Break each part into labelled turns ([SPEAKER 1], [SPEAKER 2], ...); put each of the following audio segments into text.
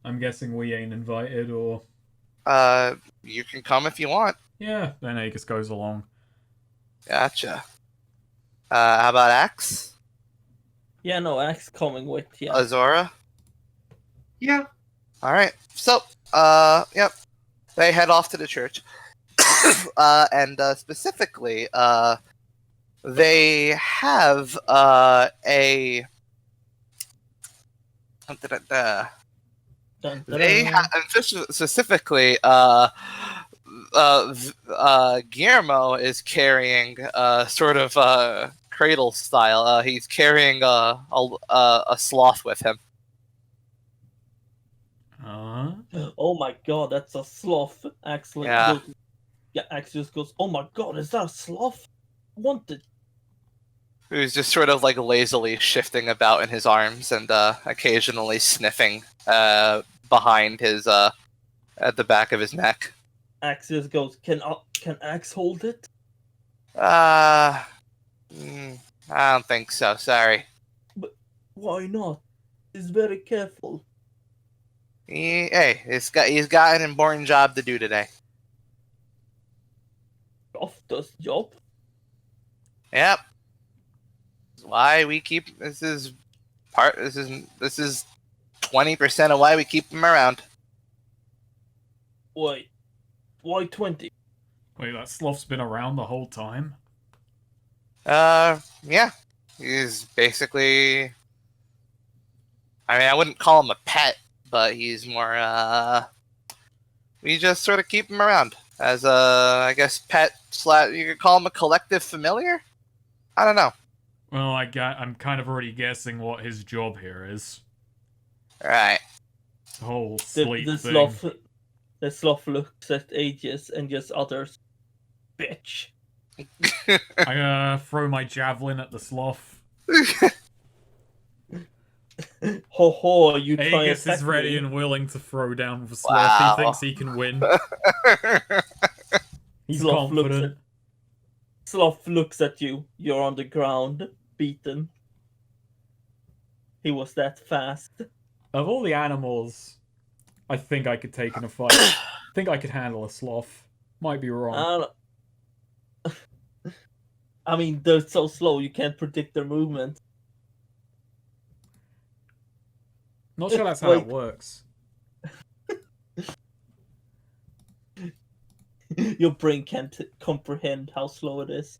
[SPEAKER 1] I'm guessing we ain't invited, or
[SPEAKER 2] You can come if you want.
[SPEAKER 1] yeah, then Aegis goes along.
[SPEAKER 2] Gotcha. How about Axe?
[SPEAKER 3] Yeah, no, Axe coming with, yeah.
[SPEAKER 2] Azora?
[SPEAKER 4] Yeah.
[SPEAKER 2] Alright. So, yep. They head off to the church. And specifically, they have a
[SPEAKER 3] Dun, dun,
[SPEAKER 2] they
[SPEAKER 3] dun.
[SPEAKER 2] specifically Guillermo is carrying sort of cradle style. He's carrying a sloth with him.
[SPEAKER 1] Uh,
[SPEAKER 3] Oh my god, that's a sloth. Axe like
[SPEAKER 2] Yeah.
[SPEAKER 3] goes, yeah, Axe just goes, oh my god, is that a sloth? I want it.
[SPEAKER 2] Who's just sort of like lazily shifting about in his arms and occasionally sniffing behind his at the back of his neck.
[SPEAKER 3] Axe just goes, can Axe hold it?
[SPEAKER 2] Uh, I don't think so. Sorry.
[SPEAKER 3] But why not? He's very careful.
[SPEAKER 2] He's got an important job to do today.
[SPEAKER 3] Sloth does job.
[SPEAKER 2] Yep. That's why we keep this is 20% of why we keep him around.
[SPEAKER 3] Wait, why 20?
[SPEAKER 1] wait, that sloth's been around the whole time?
[SPEAKER 2] Yeah. He's basically. I mean, I wouldn't call him a pet, but he's more. We just sort of keep him around as a, I guess, pet slash. You could call him a collective familiar. I don't know.
[SPEAKER 1] Well, I'm kind of already guessing what his job here is.
[SPEAKER 2] All right.
[SPEAKER 1] The whole
[SPEAKER 3] The,
[SPEAKER 1] sleep
[SPEAKER 3] the
[SPEAKER 1] thing.
[SPEAKER 3] sloth looks at Aegis and just utters, bitch.
[SPEAKER 1] I throw my javelin at the sloth.
[SPEAKER 3] Ho ho, you try
[SPEAKER 1] Aegis
[SPEAKER 3] attack
[SPEAKER 1] is ready
[SPEAKER 3] me.
[SPEAKER 1] and willing to throw down with a sloth.
[SPEAKER 2] Wow.
[SPEAKER 1] He thinks he can win. He's
[SPEAKER 3] Sloth
[SPEAKER 1] confident.
[SPEAKER 3] Sloth looks at you. You're on the ground, beaten. He was that fast.
[SPEAKER 1] Of all the animals, I think I could take in a fight. I think I could handle a sloth. Might be wrong.
[SPEAKER 3] I don't know. I mean, they're so slow you can't predict their movement.
[SPEAKER 1] Not sure that's how
[SPEAKER 3] Wait.
[SPEAKER 1] it works.
[SPEAKER 3] Your brain can't comprehend how slow it is.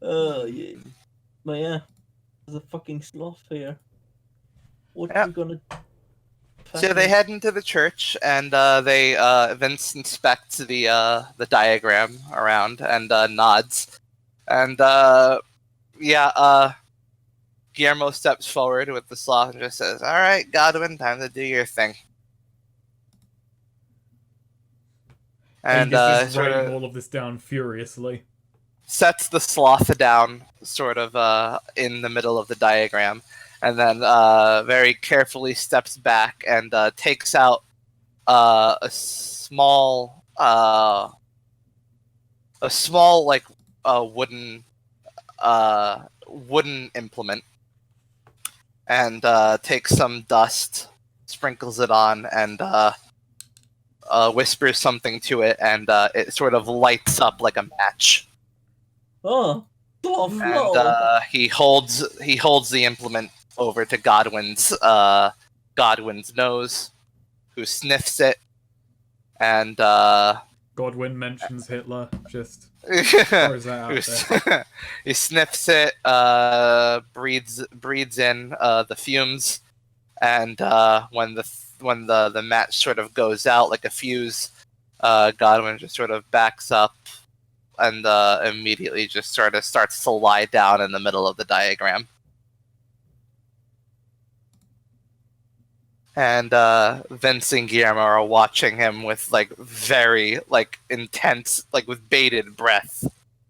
[SPEAKER 3] Oh yeah, but yeah, there's a fucking sloth here. What
[SPEAKER 2] Yep.
[SPEAKER 3] you gonna?
[SPEAKER 2] So they head into the church, and they Vince inspects the diagram around and nods, and Guillermo steps forward with the sloth and just says, "All right, Godwin, time to do your thing." And
[SPEAKER 1] Aegis is
[SPEAKER 2] sort
[SPEAKER 1] writing
[SPEAKER 2] of
[SPEAKER 1] all of this down furiously.
[SPEAKER 2] sets the sloth down, sort of in the middle of the diagram, and then very carefully steps back and takes out a small like wooden implement, and takes some dust, sprinkles it on, and whispers something to it, and it sort of lights up like a match.
[SPEAKER 3] Oh, sloth
[SPEAKER 2] And
[SPEAKER 3] flow.
[SPEAKER 2] he holds the implement over to Godwin's nose, who sniffs it, and
[SPEAKER 1] Godwin mentions Hitler. Just throws that out there.
[SPEAKER 2] he sniffs it, breathes in the fumes, and when the match sort of goes out like a fuse, Godwin just sort of backs up and immediately just sort of starts to lie down in the middle of the diagram. And Vince and Guillermo are watching him with like very like intense, like with bated breath,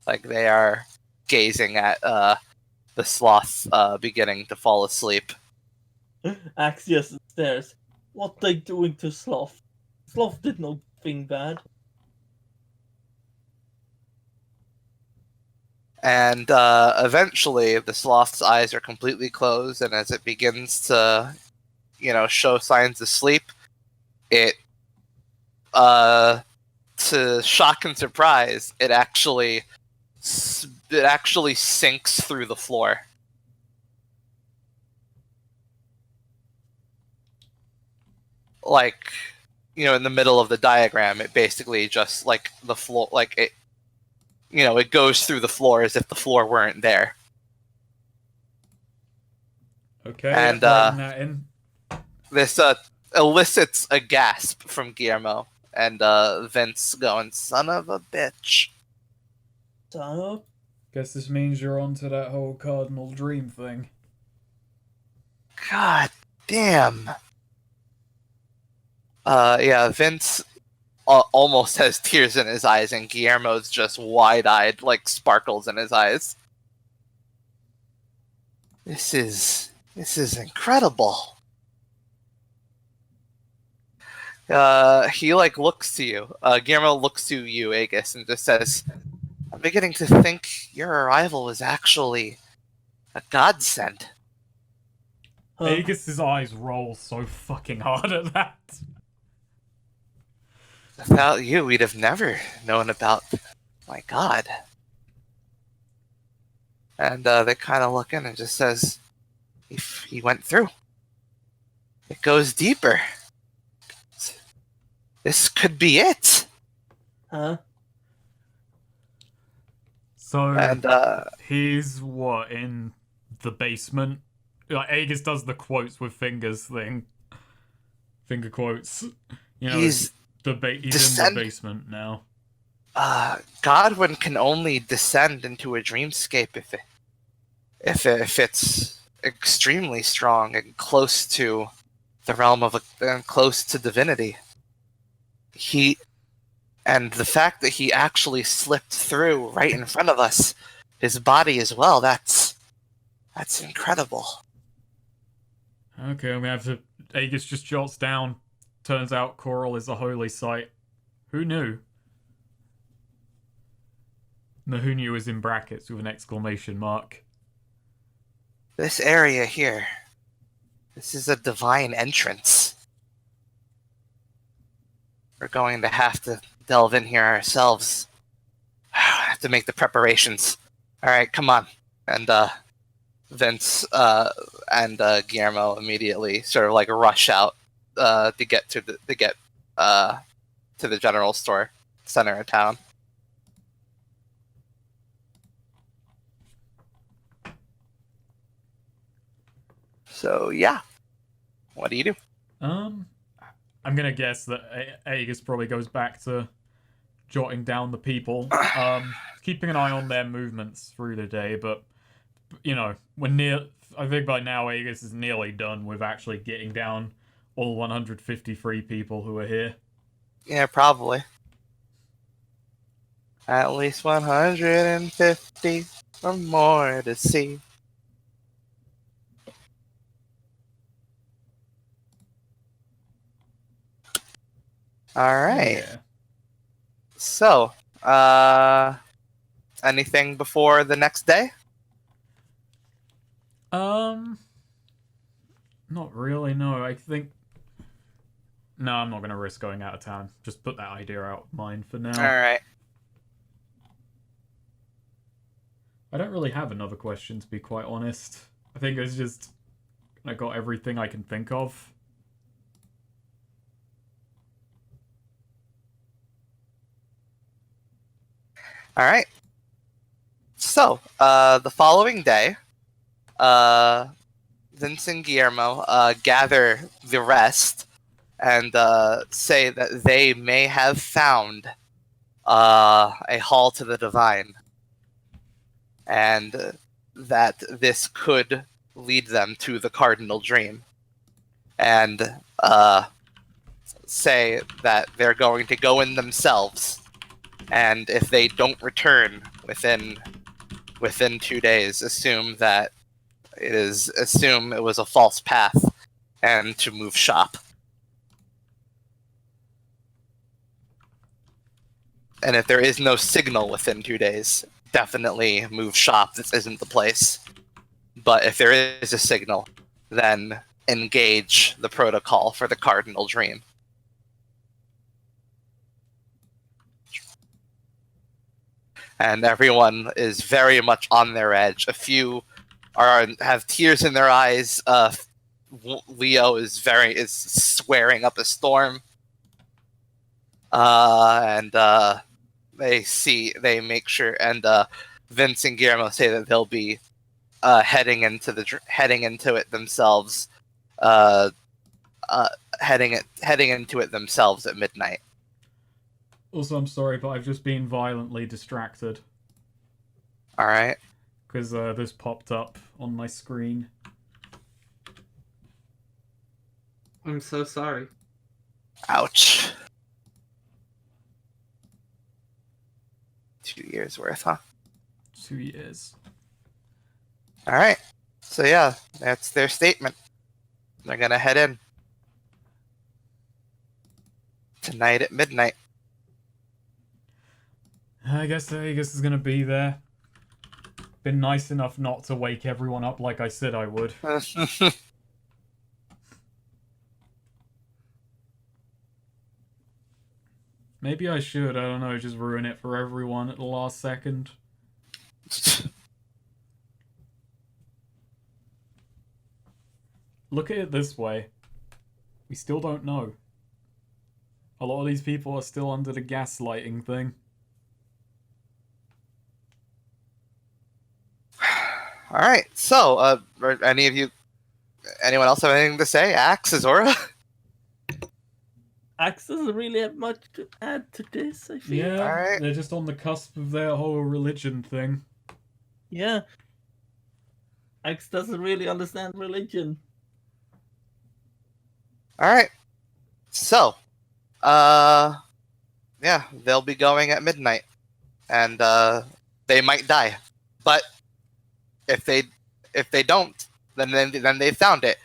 [SPEAKER 2] like they are gazing at the sloth beginning to fall asleep.
[SPEAKER 3] Axios stares. What they doing to Sloth? Sloth did nothing bad.
[SPEAKER 2] And eventually, the sloth's eyes are completely closed, and as it begins to, show signs of sleep, it, to shock and surprise, it actually sinks through the floor. Like, in the middle of the diagram, it basically just, like, the floor, like, it goes through the floor as if the floor weren't there.
[SPEAKER 1] Okay,
[SPEAKER 2] And,
[SPEAKER 1] writing that in.
[SPEAKER 2] This elicits a gasp from Guillermo, and Vince going, "Son of a bitch."
[SPEAKER 3] Son of...
[SPEAKER 1] Guess this means you're on to that whole cardinal dream thing.
[SPEAKER 2] God damn. Yeah, Vince almost has tears in his eyes, and Guillermo's just wide-eyed, like sparkles in his eyes. This is incredible. He like looks to you. Guillermo looks to you, Aegis, and just says, "I'm beginning to think your arrival was actually a godsend."
[SPEAKER 3] Huh?
[SPEAKER 1] Aegis's eyes roll so fucking hard at that.
[SPEAKER 2] Without you, we'd have never known about my god. And they kind of look in and just says, he went through. It goes deeper. This could be it.
[SPEAKER 3] Huh?
[SPEAKER 1] So
[SPEAKER 2] And
[SPEAKER 1] he's what, in the basement? Like Aegis does the quotes with fingers thing. Finger quotes.
[SPEAKER 2] he's
[SPEAKER 1] he's in the basement now.
[SPEAKER 2] Godwin can only descend into a dreamscape if it's extremely strong and close to the realm of close to divinity. And the fact that he actually slipped through right in front of us, his body as well, that's incredible.
[SPEAKER 1] Okay, I'm gonna have to. Aegis just jots down. Turns out Coral is a holy site. Who knew? No, who knew is in brackets with an exclamation mark.
[SPEAKER 2] This area here, this is a divine entrance. We're going to have to delve in here ourselves. Have to make the preparations. All right, come on. And Vince and Guillermo immediately sort of like rush out to get to the general store center of town. So yeah, what do you do?
[SPEAKER 1] I'm gonna guess that Aegis probably goes back to jotting down the people, keeping an eye on their movements through the day. But I think by now Aegis is nearly done with actually getting down all 153 people who are here.
[SPEAKER 2] Yeah, probably. At least 150 or more to see. All right.
[SPEAKER 1] Yeah.
[SPEAKER 2] So, anything before the next day?
[SPEAKER 1] Not really. No, I think. No, I'm not gonna risk going out of town. Just put that idea out of mind for now.
[SPEAKER 2] All right.
[SPEAKER 1] I don't really have another question, to be quite honest. I think it's just I got everything I can think of.
[SPEAKER 2] All right. So, the following day, Vince and Guillermo gather the rest and say that they may have found a hall to the divine, and that this could lead them to the cardinal dream, and say that they're going to go in themselves, and if they don't return within 2 days, assume it was a false path and to move shop. And if there is no signal within 2 days, definitely move shop. This isn't the place. But if there is a signal, then engage the protocol for the Cardinal Dream. And everyone is very much on their edge. A few have tears in their eyes. Leo is swearing up a storm. And they make sure, and Vince and Guillermo say that they'll be heading into it themselves. Heading into it themselves at midnight.
[SPEAKER 1] Also, I'm sorry, but I've just been violently distracted.
[SPEAKER 2] All right.
[SPEAKER 1] Because this popped up on my screen.
[SPEAKER 4] I'm so sorry.
[SPEAKER 2] Ouch. 2 years worth, huh?
[SPEAKER 1] 2 years.
[SPEAKER 2] All right. So yeah, that's their statement. They're gonna head in tonight at midnight.
[SPEAKER 1] I guess Aegis is gonna be there. Been nice enough not to wake everyone up like I said I would. Maybe I should, I don't know, just ruin it for everyone at the last second. Look at it this way. We still don't know. A lot of these people are still under the gaslighting thing.
[SPEAKER 2] All right. So, anyone else have anything to say? Axe, Azora?
[SPEAKER 3] Axe doesn't really have much to add to this, I feel.
[SPEAKER 1] Yeah,
[SPEAKER 2] Alright.
[SPEAKER 1] they're just on the cusp of their whole religion thing.
[SPEAKER 3] Yeah. Axe doesn't really understand religion.
[SPEAKER 2] All right. So, yeah, they'll be going at midnight, and they might die, but if they don't, then they found it.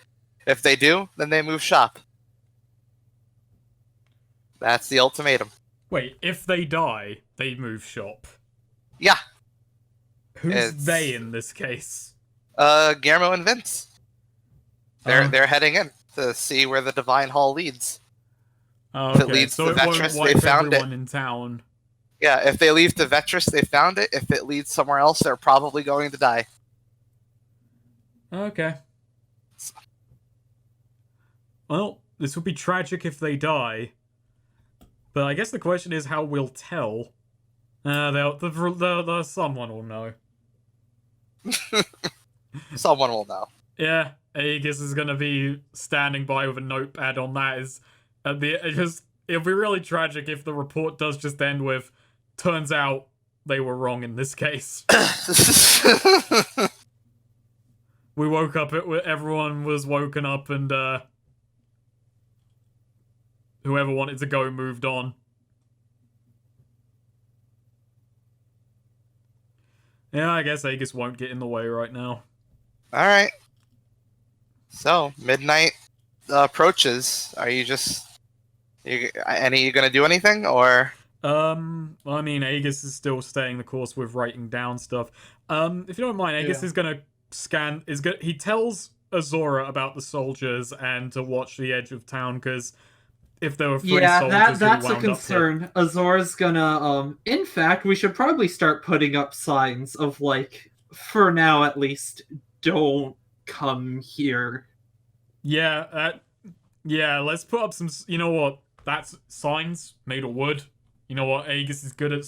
[SPEAKER 2] If they do, then they move shop. That's the ultimatum.
[SPEAKER 1] Wait, if they die, they move shop.
[SPEAKER 2] Yeah.
[SPEAKER 1] Who's
[SPEAKER 2] It's-
[SPEAKER 1] they in this case?
[SPEAKER 2] Guillermo and Vince. They're heading in to see where the Divine Hall leads.
[SPEAKER 1] Oh,
[SPEAKER 2] If it
[SPEAKER 1] okay,
[SPEAKER 2] leads
[SPEAKER 1] so
[SPEAKER 2] to
[SPEAKER 1] it won't
[SPEAKER 2] Vetris, they
[SPEAKER 1] wipe
[SPEAKER 2] found it.
[SPEAKER 1] everyone in town.
[SPEAKER 2] Yeah, if they leave to Vetris, they found it. If it leads somewhere else, they're probably going to die.
[SPEAKER 1] Okay. Well, this would be tragic if they die. But I guess the question is how we'll tell. Someone will know.
[SPEAKER 2] Someone will know.
[SPEAKER 1] Yeah, Aegis is gonna be standing by with a notepad on that. It'll be really tragic if the report does just end with, turns out they were wrong in this case. We woke up, everyone was woken up, and whoever wanted to go moved on. Yeah, I guess Aegis won't get in the way right now.
[SPEAKER 2] All right. So midnight approaches. Are you gonna do anything, or?
[SPEAKER 1] I mean, Aegis is still staying the course with writing down stuff. If you don't mind, Aegis is gonna scan. He tells Azora about the soldiers and to watch the edge of town because if there were free soldiers,
[SPEAKER 4] that's
[SPEAKER 1] who
[SPEAKER 4] a
[SPEAKER 1] wound up here.
[SPEAKER 4] concern. Azor's gonna in fact, we should probably start putting up signs of like, for now at least, don't come here.
[SPEAKER 1] Yeah, let's put up some. You know what? That's signs made of wood. You know what? Aegis is good at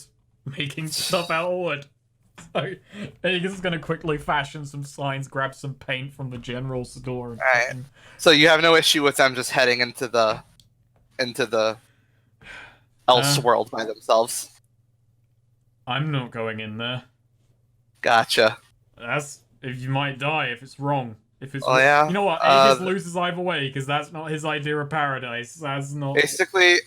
[SPEAKER 1] making stuff out of wood. So Aegis is gonna quickly fashion some signs, grab some paint from the general store.
[SPEAKER 2] Alright. So you have no issue with them just heading into the else world by themselves.
[SPEAKER 1] I'm not going in there.
[SPEAKER 2] Gotcha.
[SPEAKER 1] That's if you might die if it's wrong. If it's
[SPEAKER 2] yeah.
[SPEAKER 1] You know what? Aegis loses either way because that's not his idea of paradise. That's not.
[SPEAKER 2] Basically,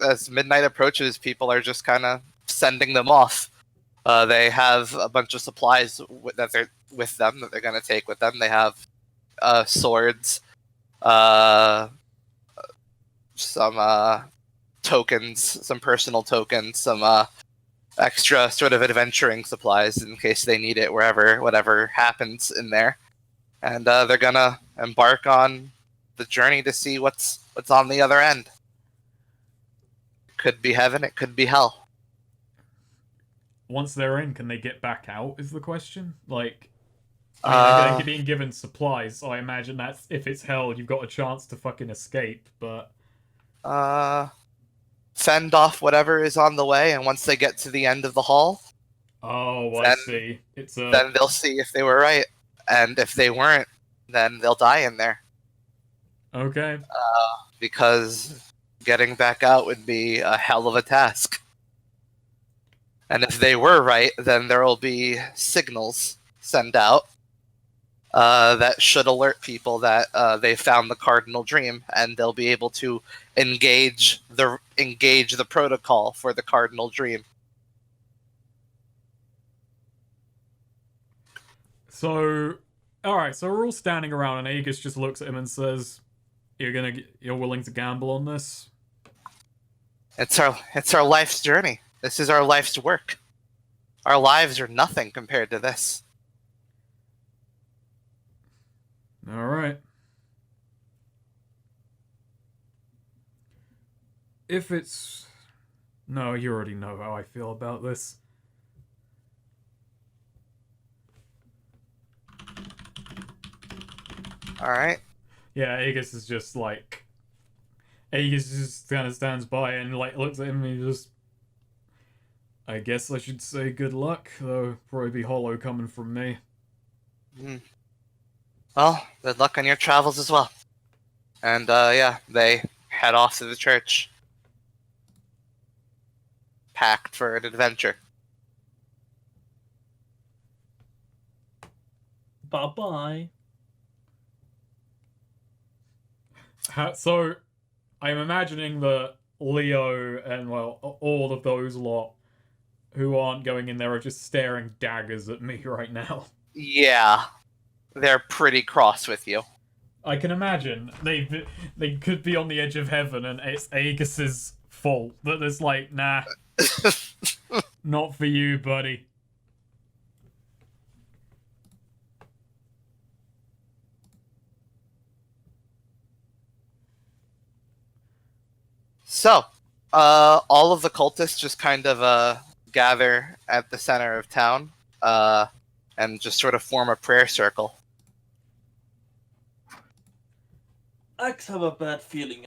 [SPEAKER 2] as midnight approaches, people are just kind of sending them off. They have a bunch of supplies that they're with them that they're gonna take with them. They have swords, some tokens, some personal tokens, some extra sort of adventuring supplies in case they need it whatever happens in there. And they're gonna embark on the journey to see what's on the other end. Could be heaven, it could be hell.
[SPEAKER 1] Once they're in, can they get back out? Is the question. Like, I mean, they're being given supplies, so I imagine that's if it's hell, you've got a chance to fucking escape. But
[SPEAKER 2] fend off whatever is on the way, and once they get to the end of the hall,
[SPEAKER 1] I see. It's
[SPEAKER 2] then they'll see if they were right, and if they weren't, then they'll die in there.
[SPEAKER 1] Okay.
[SPEAKER 2] Because getting back out would be a hell of a task. And if they were right, then there will be signals sent out that should alert people that they found the cardinal dream, and they'll be able to engage the protocol for the cardinal dream.
[SPEAKER 1] So, all right. So we're all standing around, and Aegis just looks at him and says, "You're willing to gamble on this?"
[SPEAKER 2] It's our life's journey. This is our life's work. Our lives are nothing compared to this.
[SPEAKER 1] All right. If it's... No, you already know how I feel about this.
[SPEAKER 2] Alright.
[SPEAKER 1] Yeah, Aegis is just like... Aegis just kind of stands by and like looks at him and he just... I guess I should say good luck, though probably be hollow coming from me.
[SPEAKER 2] Well, good luck on your travels as well. And yeah, they head off to the church. Packed for an adventure.
[SPEAKER 3] Bye-bye.
[SPEAKER 1] So, I'm imagining that Leo and, well, all of those lot who aren't going in there are just staring daggers at me right now.
[SPEAKER 2] Yeah. They're pretty cross with you.
[SPEAKER 1] I can imagine. They could be on the edge of heaven and it's Aegis's fault. That it's like, nah, not for you, buddy.
[SPEAKER 2] So, all of the cultists just kind of gather at the center of town and just sort of form a prayer circle.
[SPEAKER 3] Axe have a bad feeling.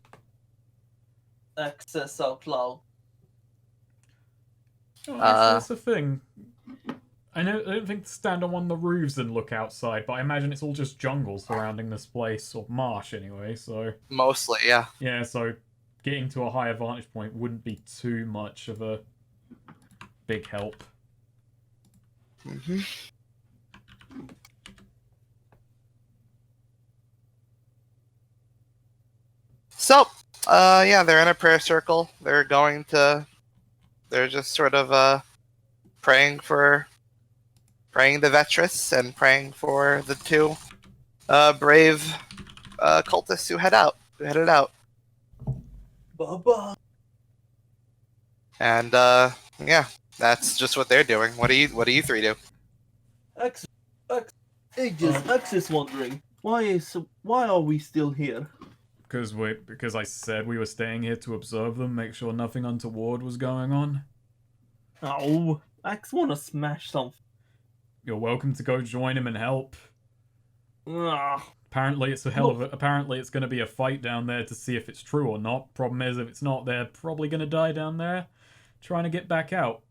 [SPEAKER 3] Axe says out loud.
[SPEAKER 1] Oh, that's the thing. I don't think to stand on one of the roofs and look outside, but I imagine it's all just jungle surrounding this place, or marsh anyway, so...
[SPEAKER 2] Mostly, yeah.
[SPEAKER 1] Yeah, so getting to a higher vantage point wouldn't be too much of a big help.
[SPEAKER 2] Mm-hmm. So, yeah, they're in a prayer circle. They're just sort of praying the Vetrus and praying for the two brave cultists who headed out.
[SPEAKER 3] Bye-bye.
[SPEAKER 2] And yeah, that's just what they're doing. What do you three do?
[SPEAKER 3] Axe is wondering why are we still here?
[SPEAKER 1] Because I said we were staying here to observe them, make sure nothing untoward was going on.
[SPEAKER 3] Oh, Axe wanna smash something.
[SPEAKER 1] You're welcome to go join him and help.
[SPEAKER 3] Ah,
[SPEAKER 1] Apparently it's apparently it's gonna be a fight down there to see if it's true or not. Problem is, if it's not, they're probably gonna die down there trying to get back out.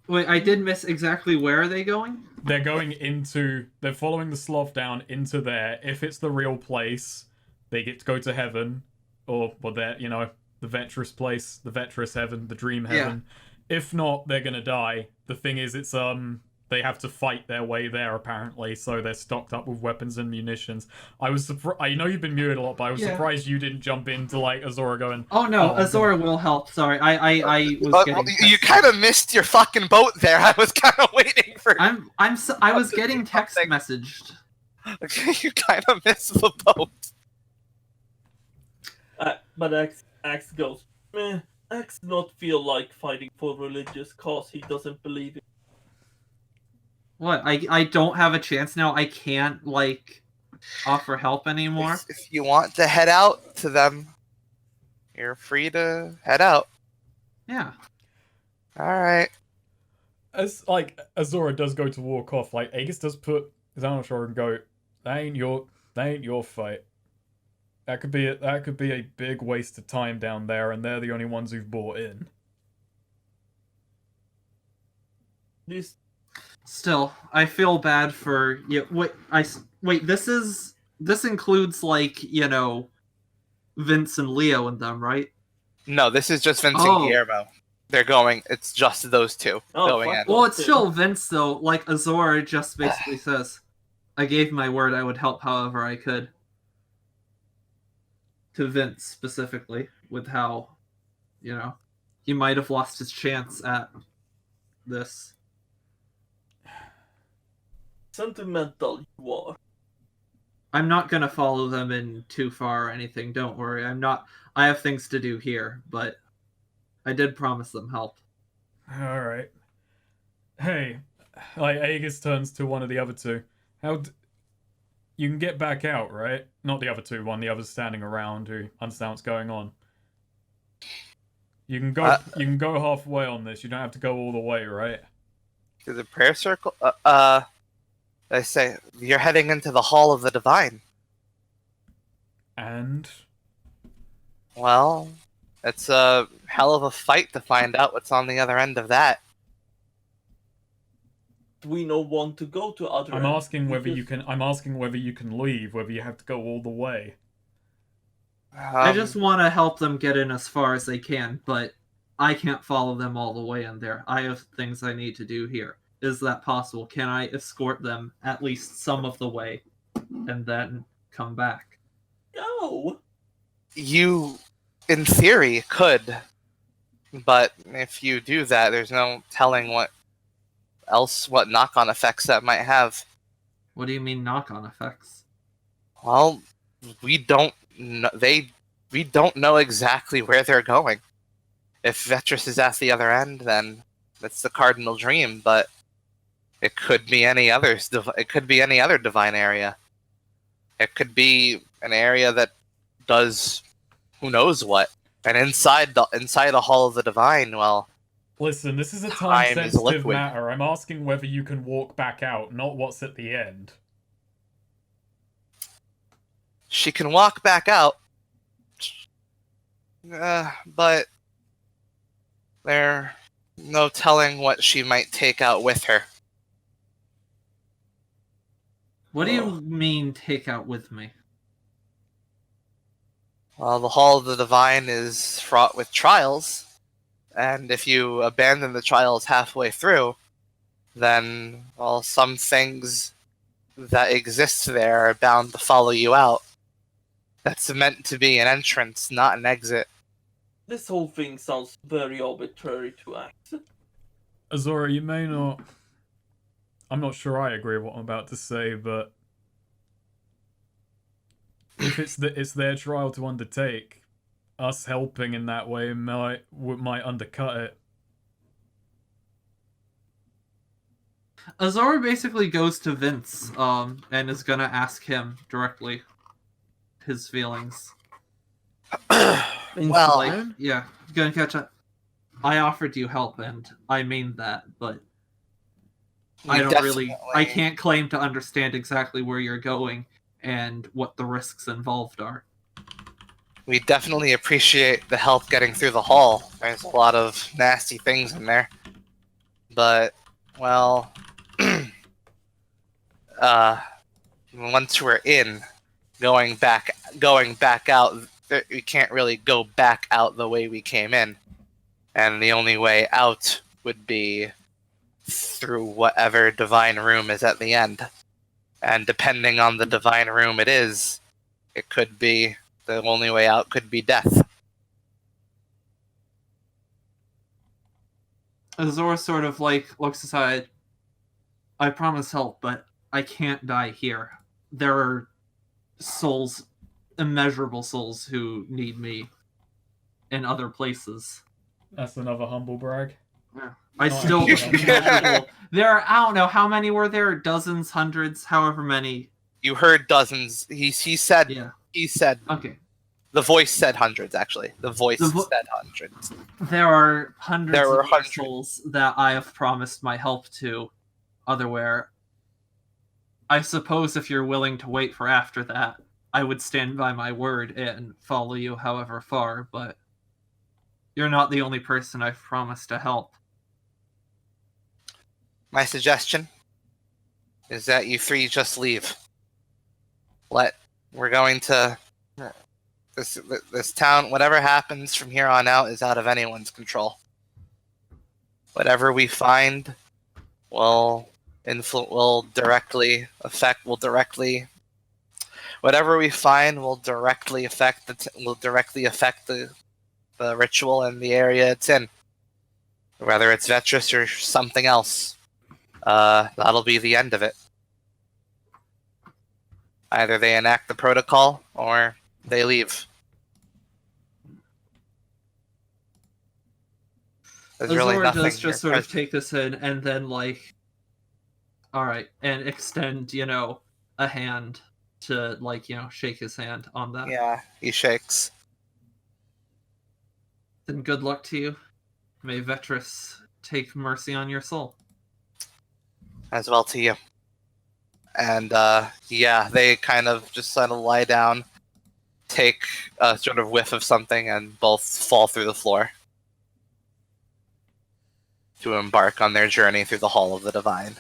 [SPEAKER 4] Wait, I did miss exactly where are they going?
[SPEAKER 1] They're following the sloth down into there. If it's the real place, they get to go to heaven, or they're, the Vetrus place, the Vetrus heaven, the dream heaven. Yeah. If not, they're gonna die. The thing is, it's they have to fight their way there apparently, so they're stocked up with weapons and munitions. I was surprised. I know you've been muted a lot, but I was surprised you didn't jump into like Azora going.
[SPEAKER 4] Oh no, Azora will help. Sorry, I was getting.
[SPEAKER 2] You kind of missed your fucking boat there. I was kind of waiting for.
[SPEAKER 4] I was getting text messaged.
[SPEAKER 2] Okay, you kind of missed the boat.
[SPEAKER 3] but Axe goes, meh, Axe not feel like fighting for religious cause he doesn't believe in.
[SPEAKER 4] What? I don't have a chance now. I can't like offer help anymore.
[SPEAKER 2] If you want to head out to them, you're free to head out.
[SPEAKER 4] Yeah.
[SPEAKER 2] All right.
[SPEAKER 1] As like Azora does go to walk off, like Aegis does put his arm on her shoulder and go, that ain't your fight. That could be a big waste of time down there, and they're the only ones who've bought in.
[SPEAKER 3] This
[SPEAKER 4] Still, I feel bad for you. Wait. This includes like Vince and Leo and them, right?
[SPEAKER 2] No, this is just Vince and
[SPEAKER 4] Oh.
[SPEAKER 2] Guillermo. They're going. It's just those two going
[SPEAKER 3] fuck
[SPEAKER 2] in.
[SPEAKER 4] Well, it's still Vince though. Like Azora just basically says, "I gave my word I would help however I could." To Vince specifically, with how, he might have lost his chance at this.
[SPEAKER 3] sentimental you are.
[SPEAKER 4] I'm not gonna follow them in too far or anything. Don't worry. I'm not. I have things to do here, but I did promise them help.
[SPEAKER 1] All right. Hey, like Aegis turns to one of the other two. You can get back out, right? Not the other two, the other's standing around who understand what's going on. You can go. You can go halfway on this. You don't have to go all the way, right?
[SPEAKER 2] To the prayer circle. They say you're heading into the Hall of the Divine.
[SPEAKER 1] And
[SPEAKER 2] Well, it's a hell of a fight to find out what's on the other end of that.
[SPEAKER 3] Do we not want to go to other
[SPEAKER 1] I'm
[SPEAKER 3] end?
[SPEAKER 1] asking whether
[SPEAKER 3] Because
[SPEAKER 1] you can. I'm asking whether you can leave. Whether you have to go all the way.
[SPEAKER 4] I just want to help them get in as far as they can, but I can't follow them all the way in there. I have things I need to do here. Is that possible? Can I escort them at least some of the way and then come back?
[SPEAKER 3] No.
[SPEAKER 2] You, in theory, could, but if you do that, there's no telling what knock-on effects that might have.
[SPEAKER 4] What do you mean knock-on effects?
[SPEAKER 2] Well, we don't know. We don't know exactly where they're going. If Vetris is at the other end, then that's the cardinal dream. But it could be any others. It could be any other divine area. It could be an area that does who knows what. And inside the Hall of the Divine, well,
[SPEAKER 1] Listen, this is a
[SPEAKER 2] Time is
[SPEAKER 1] time-sensitive
[SPEAKER 2] liquid.
[SPEAKER 1] matter. I'm asking whether you can walk back out, not what's at the end.
[SPEAKER 2] she can walk back out. But there's no telling what she might take out with her.
[SPEAKER 4] What do you mean take out with me?
[SPEAKER 2] Well, the Hall of the Divine is fraught with trials, and if you abandon the trials halfway through, then, well, some things that exist there are bound to follow you out. That's meant to be an entrance, not an exit.
[SPEAKER 3] This whole thing sounds very arbitrary to act.
[SPEAKER 1] Azora, you may not. I'm not sure I agree with what I'm about to say, but if it's their trial to undertake, us helping in that way might undercut it.
[SPEAKER 4] Azora basically goes to Vince, and is gonna ask him directly his feelings.
[SPEAKER 2] Well,
[SPEAKER 4] Like, yeah, gonna catch up. I offered you help, and I mean that, but I don't really. I can't claim to understand exactly where you're going and what the risks involved are.
[SPEAKER 2] We definitely appreciate the help getting through the hall. There's a lot of nasty things in there. But, well, once we're in, going back out, we can't really go back out the way we came in. And the only way out would be through whatever divine room is at the end. And depending on the divine room it is, it could be the only way out could be death.
[SPEAKER 4] Azora sort of like looks aside. I promise help, but I can't die here. There are souls, immeasurable souls, who need me in other places.
[SPEAKER 1] That's another humble brag.
[SPEAKER 4] I
[SPEAKER 1] No,
[SPEAKER 4] still
[SPEAKER 1] I-
[SPEAKER 4] measurable. There are, I don't know how many were there, dozens, hundreds, however many.
[SPEAKER 2] You heard dozens. He said
[SPEAKER 4] Yeah.
[SPEAKER 2] he said
[SPEAKER 4] Okay.
[SPEAKER 2] the voice said hundreds. Actually, the voice
[SPEAKER 4] The vo-
[SPEAKER 2] said hundreds.
[SPEAKER 4] There are hundreds
[SPEAKER 2] There were
[SPEAKER 4] of
[SPEAKER 2] hundreds.
[SPEAKER 4] souls that I have promised my help to otherwhere. I suppose if you're willing to wait for after that, I would stand by my word and follow you however far, but you're not the only person I've promised to help.
[SPEAKER 2] My suggestion is that you three just leave. We're going to this town. Whatever happens from here on out is out of anyone's control. Whatever we find will directly affect the ritual and the area it's in. Whether it's Vetrus or something else, that'll be the end of it. Either they enact the protocol or they leave. There's really
[SPEAKER 4] Azora
[SPEAKER 2] nothing.
[SPEAKER 4] does just sort of take this in and then, like, alright, and extend, a hand to, like, shake his hand on that.
[SPEAKER 2] Yeah, he shakes.
[SPEAKER 4] Then good luck to you. May Vetrus take mercy on your soul.
[SPEAKER 2] As well to you. And they kind of just sort of lie down, take a sort of whiff of something, and both fall through the floor to embark on their journey through the Hall of the Divine.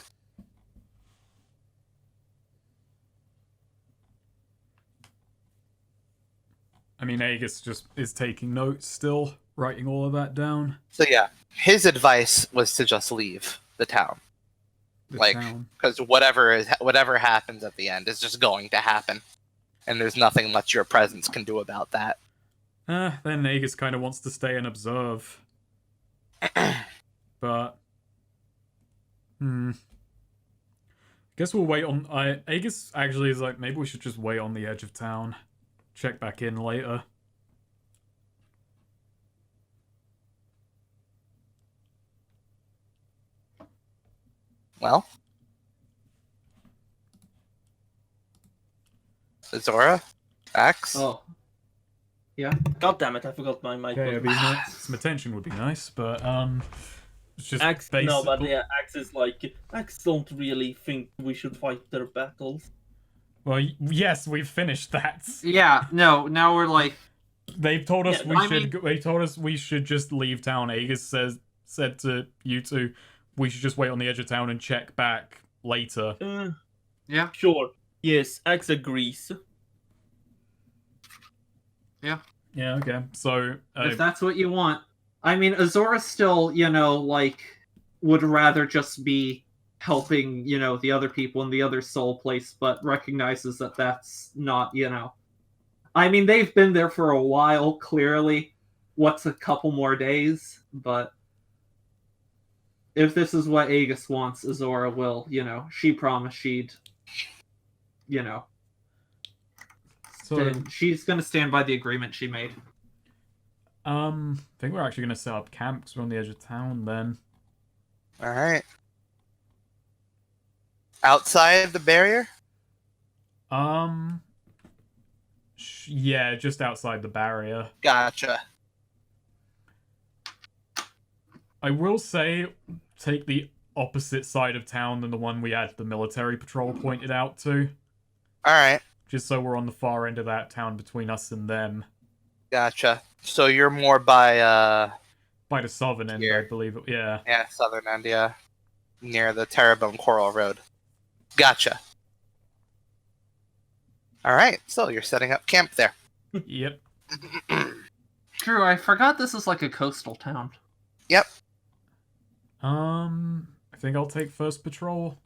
[SPEAKER 1] I mean, Aegis just is taking notes still, writing all of that down.
[SPEAKER 2] So yeah, his advice was to just leave the town.
[SPEAKER 1] The
[SPEAKER 2] Like,
[SPEAKER 1] town.
[SPEAKER 2] because whatever happens at the end is just going to happen, and there's nothing much your presence can do about that.
[SPEAKER 1] Then Aegis kind of wants to stay and observe. But, guess we'll wait on. Aegis actually is like, maybe we should just wait on the edge of town. Check back in later.
[SPEAKER 2] Well, Azora, Axe.
[SPEAKER 4] Oh. Yeah?
[SPEAKER 3] God damn it! I forgot my mic.
[SPEAKER 1] Okay,
[SPEAKER 3] was-
[SPEAKER 1] some attention would be nice, but it's just
[SPEAKER 3] Axe,
[SPEAKER 1] basic.
[SPEAKER 3] no, but yeah, Axe is like, Axe don't really think we should fight their battles.
[SPEAKER 1] Well, yes, we've finished that.
[SPEAKER 4] Yeah, no, now we're like...
[SPEAKER 1] They've told us
[SPEAKER 3] Yeah,
[SPEAKER 1] They told us we should just leave town. Aegis said to you two, we should just wait on the edge of town and check back later.
[SPEAKER 4] Yeah.
[SPEAKER 3] Sure. Yes, Axe agrees.
[SPEAKER 4] Yeah.
[SPEAKER 1] Yeah. Okay. So
[SPEAKER 4] If that's what you want. I mean, Azora still, would rather just be helping, the other people in the other soul place, but recognizes that that's not, I mean, they've been there for a while, clearly. What's a couple more days? But if this is what Aegis wants, Azora will, she promised she'd,
[SPEAKER 1] so
[SPEAKER 4] she's going to stand by the agreement she made.
[SPEAKER 1] I think we're actually gonna set up camp because we're on the edge of town. Then
[SPEAKER 2] All right. Outside the barrier?
[SPEAKER 1] yeah, just outside the barrier.
[SPEAKER 2] Gotcha.
[SPEAKER 1] I will say, take the opposite side of town than the one we had the military patrol pointed out to.
[SPEAKER 2] All right.
[SPEAKER 1] Just so we're on the far end of that town between us and them.
[SPEAKER 2] Gotcha. So you're more by
[SPEAKER 1] By the southern end,
[SPEAKER 2] Here.
[SPEAKER 1] I believe. Yeah.
[SPEAKER 2] southern end, yeah, near the Terrebonne Coral Road. Gotcha. All right. So you're setting up camp there.
[SPEAKER 1] Yep.
[SPEAKER 4] Drew, I forgot this is like a coastal town.
[SPEAKER 2] Yep.
[SPEAKER 1] I think I'll take first patrol.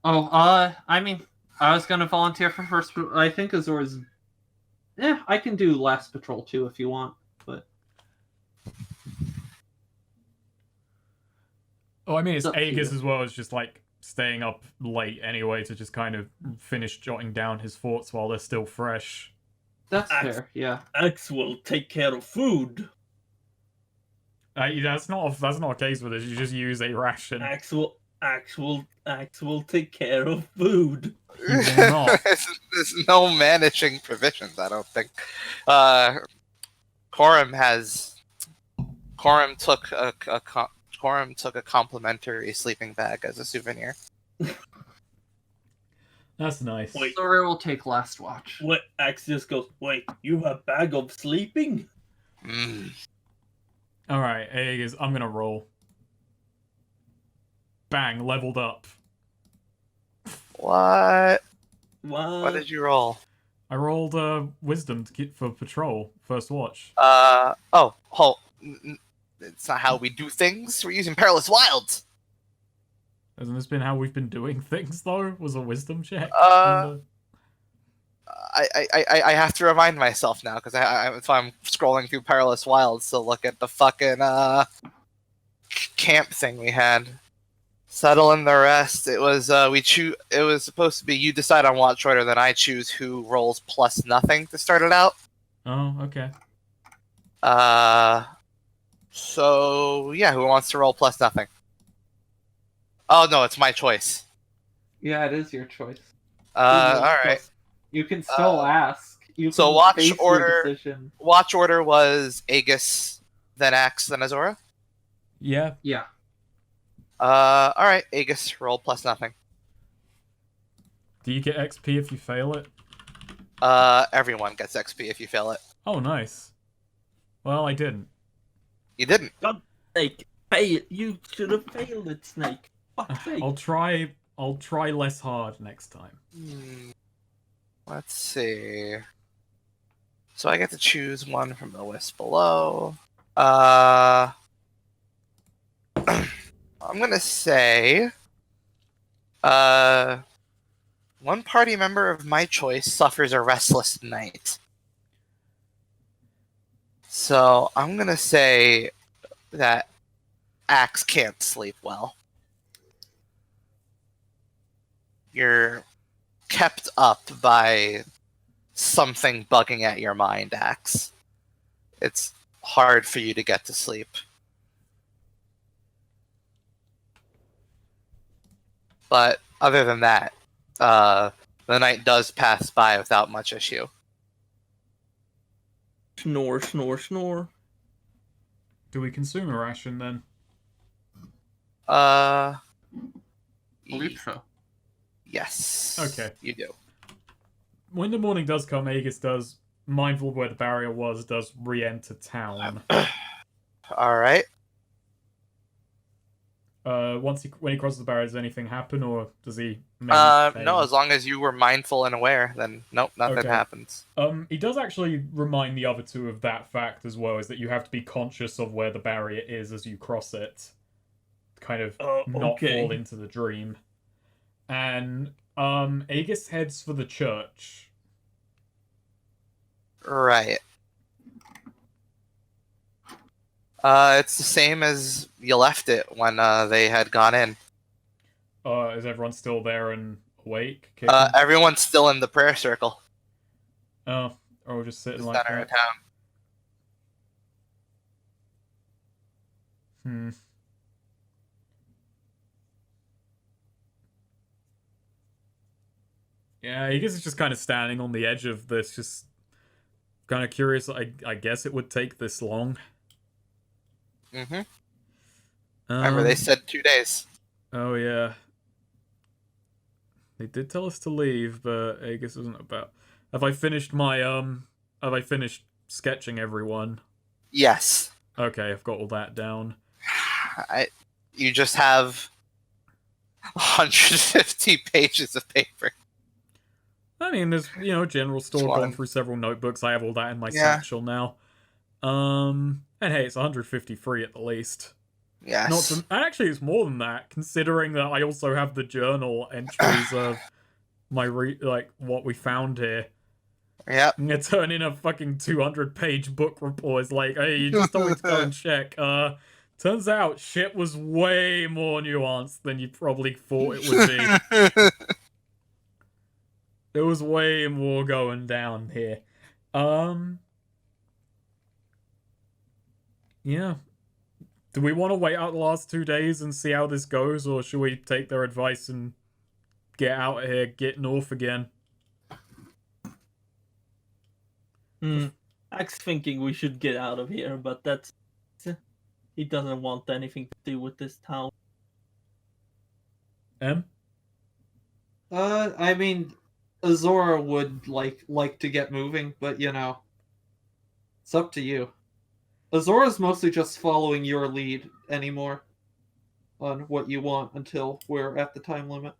[SPEAKER 4] Oh, I mean, I was gonna volunteer for first. I think Azora's. I can do last patrol too if you want, but.
[SPEAKER 1] Oh, I mean, it's
[SPEAKER 4] It's up to
[SPEAKER 1] Aegis
[SPEAKER 4] you.
[SPEAKER 1] as well as just like staying up late anyway to just kind of finish jotting down his thoughts while they're still fresh.
[SPEAKER 4] That's
[SPEAKER 3] Axe.
[SPEAKER 4] fair, yeah.
[SPEAKER 3] Axe will take care of food.
[SPEAKER 1] That's not a case with this. You just use a ration.
[SPEAKER 3] Axe will take care of food.
[SPEAKER 1] He will not.
[SPEAKER 2] There's no managing provisions, I don't think. Corum took a complimentary sleeping bag as a souvenir.
[SPEAKER 1] That's nice.
[SPEAKER 3] Wait.
[SPEAKER 4] Sora will take last watch.
[SPEAKER 3] What? Axe just goes, wait, you have a bag of sleeping?
[SPEAKER 2] Mm.
[SPEAKER 1] Alright, Aegis, I'm gonna roll. Bang, leveled up.
[SPEAKER 2] What?
[SPEAKER 3] What?
[SPEAKER 2] What did you roll?
[SPEAKER 1] I rolled wisdom to get for patrol, first watch.
[SPEAKER 2] It's not how we do things. We're using Perilous Wilds.
[SPEAKER 1] Hasn't this been how we've been doing things, though? Was a wisdom check?
[SPEAKER 2] I have to remind myself now, because I'm scrolling through Perilous Wilds to look at the fucking camp thing we had. Settle in the rest. It was It was supposed to be you decide on watch order, then I choose who rolls plus nothing to start it out.
[SPEAKER 1] Oh, okay.
[SPEAKER 2] So yeah, who wants to roll plus nothing? Oh no, it's my choice.
[SPEAKER 4] Yeah, it is your choice.
[SPEAKER 2] All right.
[SPEAKER 4] You can still ask. You
[SPEAKER 2] so
[SPEAKER 4] can
[SPEAKER 2] watch
[SPEAKER 4] face your
[SPEAKER 2] order-
[SPEAKER 4] decision.
[SPEAKER 2] Watch order was Aegis, then Axe, then Azora.
[SPEAKER 1] Yeah.
[SPEAKER 4] Yeah.
[SPEAKER 2] All right, Aegis, roll plus nothing.
[SPEAKER 1] Do you get XP if you fail it?
[SPEAKER 2] Everyone gets XP if you fail it.
[SPEAKER 1] Oh, nice. Well, I didn't.
[SPEAKER 2] You didn't.
[SPEAKER 3] Snake, fail. You should have failed it, Snake. Fuck's sake.
[SPEAKER 1] I'll try less hard next time.
[SPEAKER 2] Let's see. So I get to choose one from the list below. I'm gonna say, one party member of my choice suffers a restless night. So I'm gonna say that Axe can't sleep well. You're kept up by something bugging at your mind, Axe. It's hard for you to get to sleep. But other than that, the night does pass by without much issue.
[SPEAKER 3] Snore, snore, snore.
[SPEAKER 1] Do we consume a ration then?
[SPEAKER 4] I believe so.
[SPEAKER 2] Yes.
[SPEAKER 1] Okay.
[SPEAKER 2] You do.
[SPEAKER 1] When the morning does come, Aegis does, mindful of where the barrier was, does re-enter town.
[SPEAKER 2] All right.
[SPEAKER 1] When he crosses the barrier, does anything happen, or does he?
[SPEAKER 2] No, as long as you were mindful and aware, then nope, nothing
[SPEAKER 1] Okay.
[SPEAKER 2] happens.
[SPEAKER 1] He does actually remind the other two of that fact as well, is that you have to be conscious of where the barrier is as you cross it, kind of not fall into the dream. And Aegis heads for the church.
[SPEAKER 2] Right. It's the same as you left it when they had gone in.
[SPEAKER 1] Is everyone still there and awake? Kicking?
[SPEAKER 2] Everyone's still in the prayer circle.
[SPEAKER 1] Oh, or just
[SPEAKER 2] The
[SPEAKER 1] sitting like
[SPEAKER 2] center
[SPEAKER 1] that.
[SPEAKER 2] of town.
[SPEAKER 1] Yeah, Aegis is just kind of standing on the edge of this, just kind of curious. I guess it would take this long.
[SPEAKER 2] Mm-hmm. Remember, they said 2 days.
[SPEAKER 1] Oh yeah. They did tell us to leave, but Aegis isn't about. Have I finished my Have I finished sketching everyone?
[SPEAKER 2] Yes.
[SPEAKER 1] Okay, I've got all that down.
[SPEAKER 2] You just have 150 pages of paper.
[SPEAKER 1] I mean, there's general store.
[SPEAKER 2] Fine.
[SPEAKER 1] Gone through several notebooks. I have all that in my
[SPEAKER 2] Yeah.
[SPEAKER 1] satchel now. And hey, it's 153 at the least.
[SPEAKER 2] Yes.
[SPEAKER 1] Actually, it's more than that, considering that I also have the journal entries of my what we found here.
[SPEAKER 2] Yep.
[SPEAKER 1] I'm gonna turn in a fucking 200-page book report. It's like, hey, you just told me to go and check. Turns out shit was way more nuanced than you probably thought it would be. There was way more going down here. Yeah. Do we want to wait out the last 2 days and see how this goes, or should we take their advice and get out of here, get north again?
[SPEAKER 3] Axe thinking we should get out of here, but he doesn't want anything to do with this town.
[SPEAKER 4] I mean, Azora would like to get moving, but you know, it's up to you. Azora's mostly just following your lead anymore on what you want until we're at the time limit.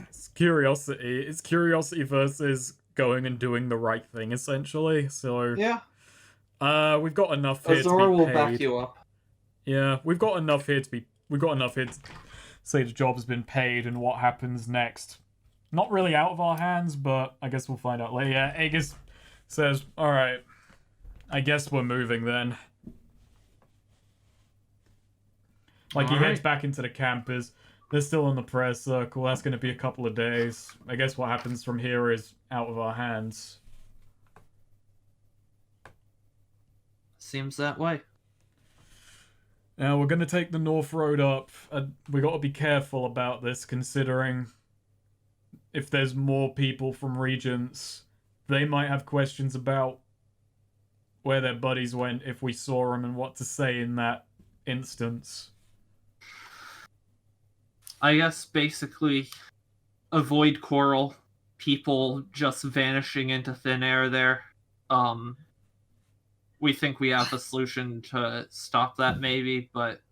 [SPEAKER 1] It's curiosity. It's curiosity versus going and doing the right thing, essentially. So
[SPEAKER 4] yeah,
[SPEAKER 1] we've got enough here
[SPEAKER 4] Azora
[SPEAKER 1] to be
[SPEAKER 4] will
[SPEAKER 1] paid.
[SPEAKER 4] back you up.
[SPEAKER 1] Yeah, we've got enough here to say the job's been paid and what happens next. Not really out of our hands, but I guess we'll find out later. Yeah, Aegis says, "All right, I guess we're moving then." Like, he heads back into the campus. They're still in the press circle. That's going to be a couple of days. I guess what happens from here is out of our hands.
[SPEAKER 4] Seems that way.
[SPEAKER 1] Now, we're going to take the North Road up. We got to be careful about this, considering if there's more people from Regents, they might have questions about where their buddies went if we saw them and what to say in that instance.
[SPEAKER 4] I guess basically avoid Coral, people just vanishing into thin air there. We think we have a solution to stop that maybe, but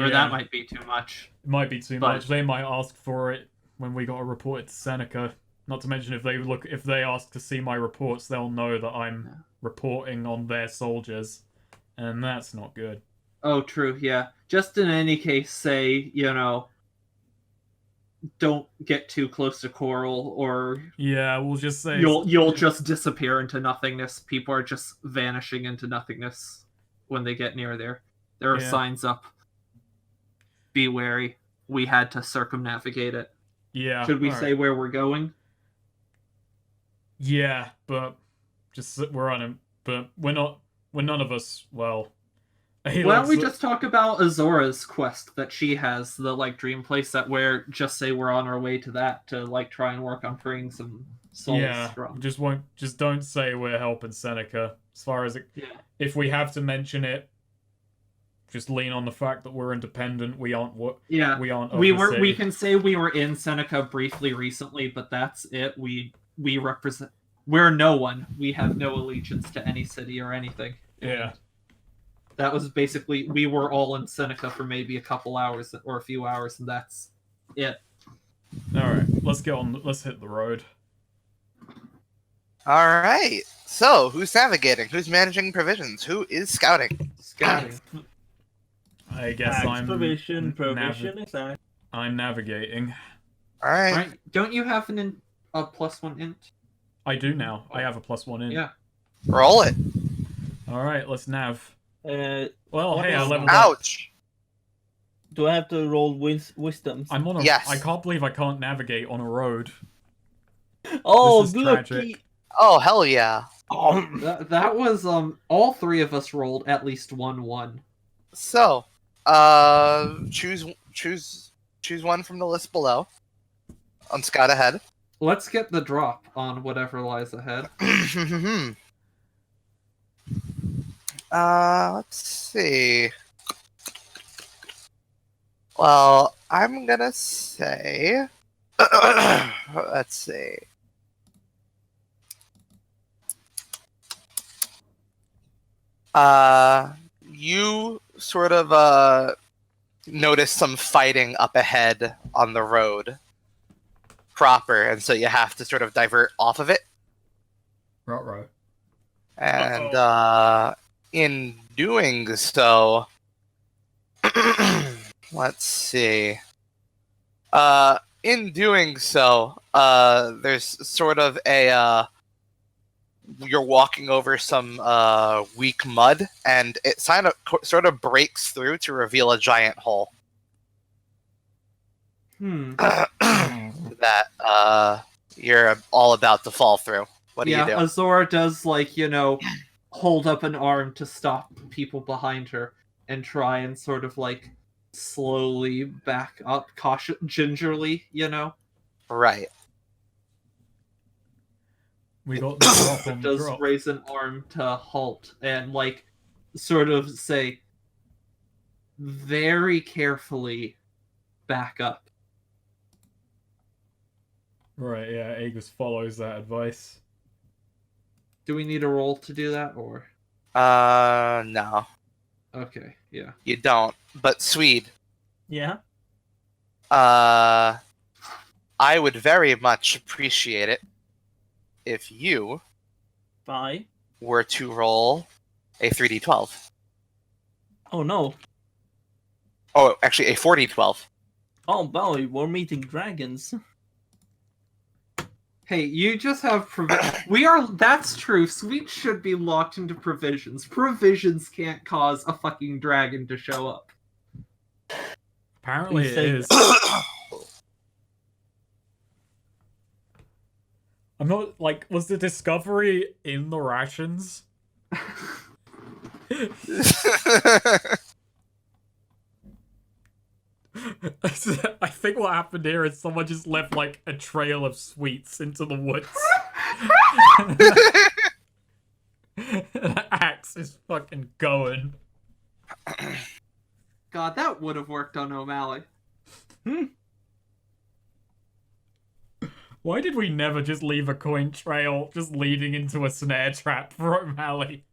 [SPEAKER 4] or that might be too much.
[SPEAKER 1] It might be too much. They might ask for it when we got to report it to Seneca. Not to mention if they ask to see my reports, they'll know that I'm reporting on their soldiers, and that's not good.
[SPEAKER 4] Oh, true, yeah. Just in any case, say, you know, don't get too close to Coral, or
[SPEAKER 1] yeah, we'll just say
[SPEAKER 4] you'll just disappear into nothingness. People are just vanishing into nothingness when they get near there. There are signs up. Be wary. We had to circumnavigate it.
[SPEAKER 1] Yeah.
[SPEAKER 4] Should we say where we're going?
[SPEAKER 1] Yeah, but just we're on him. But we're not. We're none of us. Well.
[SPEAKER 4] Why don't we just talk about Azora's quest that she has, the dream place that we're on our way to that to try and work on freeing some souls from.
[SPEAKER 1] Just don't say we're helping Seneca. As far as if we have to mention it, just lean on the fact that we're independent. We aren't we aren't.
[SPEAKER 4] We can say we were in Seneca briefly recently, but that's it. We represent. We're no one. We have no allegiance to any city or anything.
[SPEAKER 1] Yeah.
[SPEAKER 4] That was basically, we were all in Seneca for maybe a couple hours or a few hours, and that's it.
[SPEAKER 1] Alright, let's get on, let's hit the road.
[SPEAKER 2] Alright, so who's navigating? Who's managing provisions? Who is scouting?
[SPEAKER 4] Scouting.
[SPEAKER 1] I guess I'm...
[SPEAKER 3] Provision,
[SPEAKER 1] I'm navigating.
[SPEAKER 2] Alright.
[SPEAKER 4] Don't you have a +1 int?
[SPEAKER 1] I do now. I have a +1 int.
[SPEAKER 4] Yeah.
[SPEAKER 2] Roll it.
[SPEAKER 1] Alright, let's nav.
[SPEAKER 3] Well,
[SPEAKER 1] hey, I leveled
[SPEAKER 2] Ouch!
[SPEAKER 1] up.
[SPEAKER 3] Do I have to roll wisdom?
[SPEAKER 1] I'm on a...
[SPEAKER 2] Yes.
[SPEAKER 1] I can't believe I can't navigate on a road.
[SPEAKER 3] Oh,
[SPEAKER 1] this is
[SPEAKER 3] look!
[SPEAKER 1] tragic.
[SPEAKER 2] Oh, hell yeah.
[SPEAKER 4] That was, all three of us rolled at least 1-1.
[SPEAKER 2] So, choose one from the list below. On Scout Ahead.
[SPEAKER 4] Let's get the drop on whatever lies ahead.
[SPEAKER 2] Let's see. Well, I'm gonna say... let's see. You sort of, notice some fighting up ahead on the road proper, and so you have to sort of divert off of it.
[SPEAKER 1] Right.
[SPEAKER 2] And, in doing so, let's see. In doing so, there's sort of a, you're walking over some, weak mud, and it sort of breaks through to reveal a giant hole. That, you're all about to fall through. What do you do?
[SPEAKER 4] Azora does, like, hold up an arm to stop people behind her and try and sort of, like, slowly back up, gingerly,
[SPEAKER 2] Right.
[SPEAKER 1] We got the drop on the
[SPEAKER 4] does
[SPEAKER 1] drop.
[SPEAKER 4] raise an arm to halt and, like, sort of say, very carefully back up.
[SPEAKER 1] Right, yeah, Aegis follows that advice.
[SPEAKER 4] Do we need a roll to do that, or?
[SPEAKER 2] No.
[SPEAKER 4] Okay, yeah.
[SPEAKER 2] You don't. But Swede,
[SPEAKER 3] Yeah.
[SPEAKER 2] I would very much appreciate it if you
[SPEAKER 3] Bye.
[SPEAKER 2] were to roll a 3d12.
[SPEAKER 3] Oh no.
[SPEAKER 2] Oh, actually, a 4d12.
[SPEAKER 3] Oh boy, we're meeting dragons.
[SPEAKER 4] Hey, you just have that's true. Sweet should be locked into provisions. Provisions can't cause a fucking dragon to show up.
[SPEAKER 1] Apparently it is. I'm not, like, was the discovery in the rations? I think what happened here is someone just left, like, a trail of sweets into the woods. The axe is fucking going.
[SPEAKER 4] God, that would have worked on O'Malley.
[SPEAKER 1] Why did we never just leave a coin trail just leading into a snare trap for O'Malley?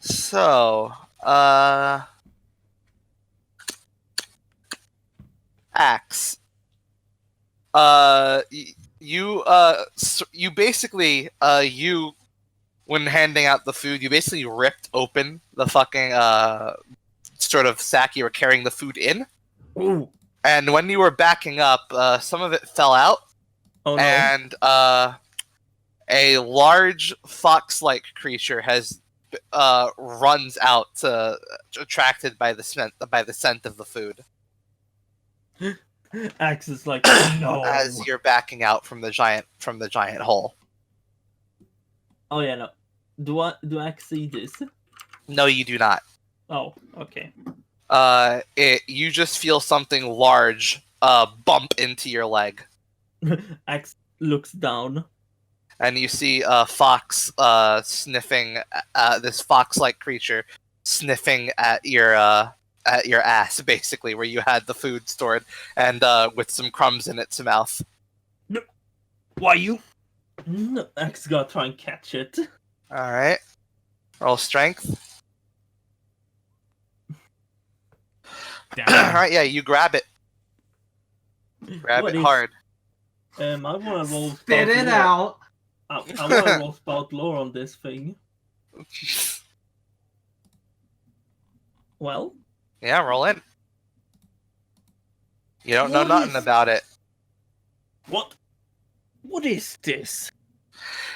[SPEAKER 2] So, Axe. You basically, when handing out the food, you basically ripped open the fucking, sort of sack you were carrying the food in.
[SPEAKER 3] Ooh.
[SPEAKER 2] And when you were backing up, some of it fell out.
[SPEAKER 3] Oh no.
[SPEAKER 2] And, a large fox-like creature has runs out, attracted by the scent of the food.
[SPEAKER 3] Axe is like, no.
[SPEAKER 2] As you're backing out from the giant hole.
[SPEAKER 3] Oh yeah, no. Do I see this?
[SPEAKER 2] No, you do not.
[SPEAKER 3] Oh, okay.
[SPEAKER 2] You just feel something large bump into your leg,
[SPEAKER 3] Axe looks down.
[SPEAKER 2] and you see a fox sniffing. This fox-like creature sniffing at your ass, basically, where you had the food stored, and with some crumbs in its mouth.
[SPEAKER 3] Why you? No, Axe gotta try and catch it.
[SPEAKER 2] All right, roll strength. All right, yeah, you grab it. Grab
[SPEAKER 3] What
[SPEAKER 2] it
[SPEAKER 3] is-
[SPEAKER 2] hard.
[SPEAKER 3] I wanna roll.
[SPEAKER 4] Spit
[SPEAKER 3] spout
[SPEAKER 4] it
[SPEAKER 3] lore.
[SPEAKER 4] out.
[SPEAKER 3] I wanna roll spout lore on this thing. Well,
[SPEAKER 2] Yeah, roll in. You don't know
[SPEAKER 3] What
[SPEAKER 2] nothing
[SPEAKER 3] is-
[SPEAKER 2] about it.
[SPEAKER 3] what? What is this?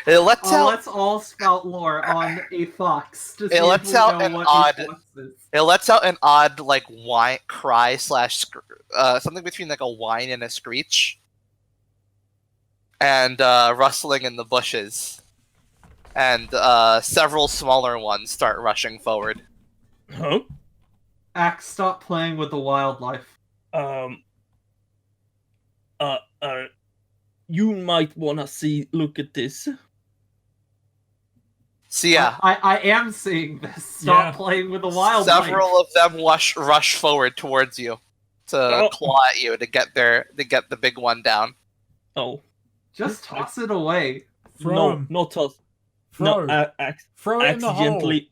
[SPEAKER 2] It lets out.
[SPEAKER 4] Let's all spout lore on a fox to see
[SPEAKER 2] It lets
[SPEAKER 4] if we
[SPEAKER 2] out
[SPEAKER 4] know
[SPEAKER 2] an
[SPEAKER 4] what
[SPEAKER 2] odd-
[SPEAKER 4] a fox is.
[SPEAKER 2] It lets out an odd, like, whine, cry / something between like a whine and a screech, and rustling in the bushes, and several smaller ones start rushing forward.
[SPEAKER 3] Huh?
[SPEAKER 4] Axe, stop playing with the wildlife.
[SPEAKER 3] You might wanna look at this.
[SPEAKER 2] So yeah,
[SPEAKER 4] I am seeing this. Stop
[SPEAKER 1] Yeah.
[SPEAKER 4] playing with the wildlife.
[SPEAKER 2] several of them rush forward towards you to claw at you to get the big one down.
[SPEAKER 3] Oh,
[SPEAKER 4] Just toss it away.
[SPEAKER 1] Throw
[SPEAKER 3] no,
[SPEAKER 1] him.
[SPEAKER 3] not us.
[SPEAKER 1] Throw.
[SPEAKER 3] No,
[SPEAKER 1] Throw it in the hole.
[SPEAKER 3] accidentally,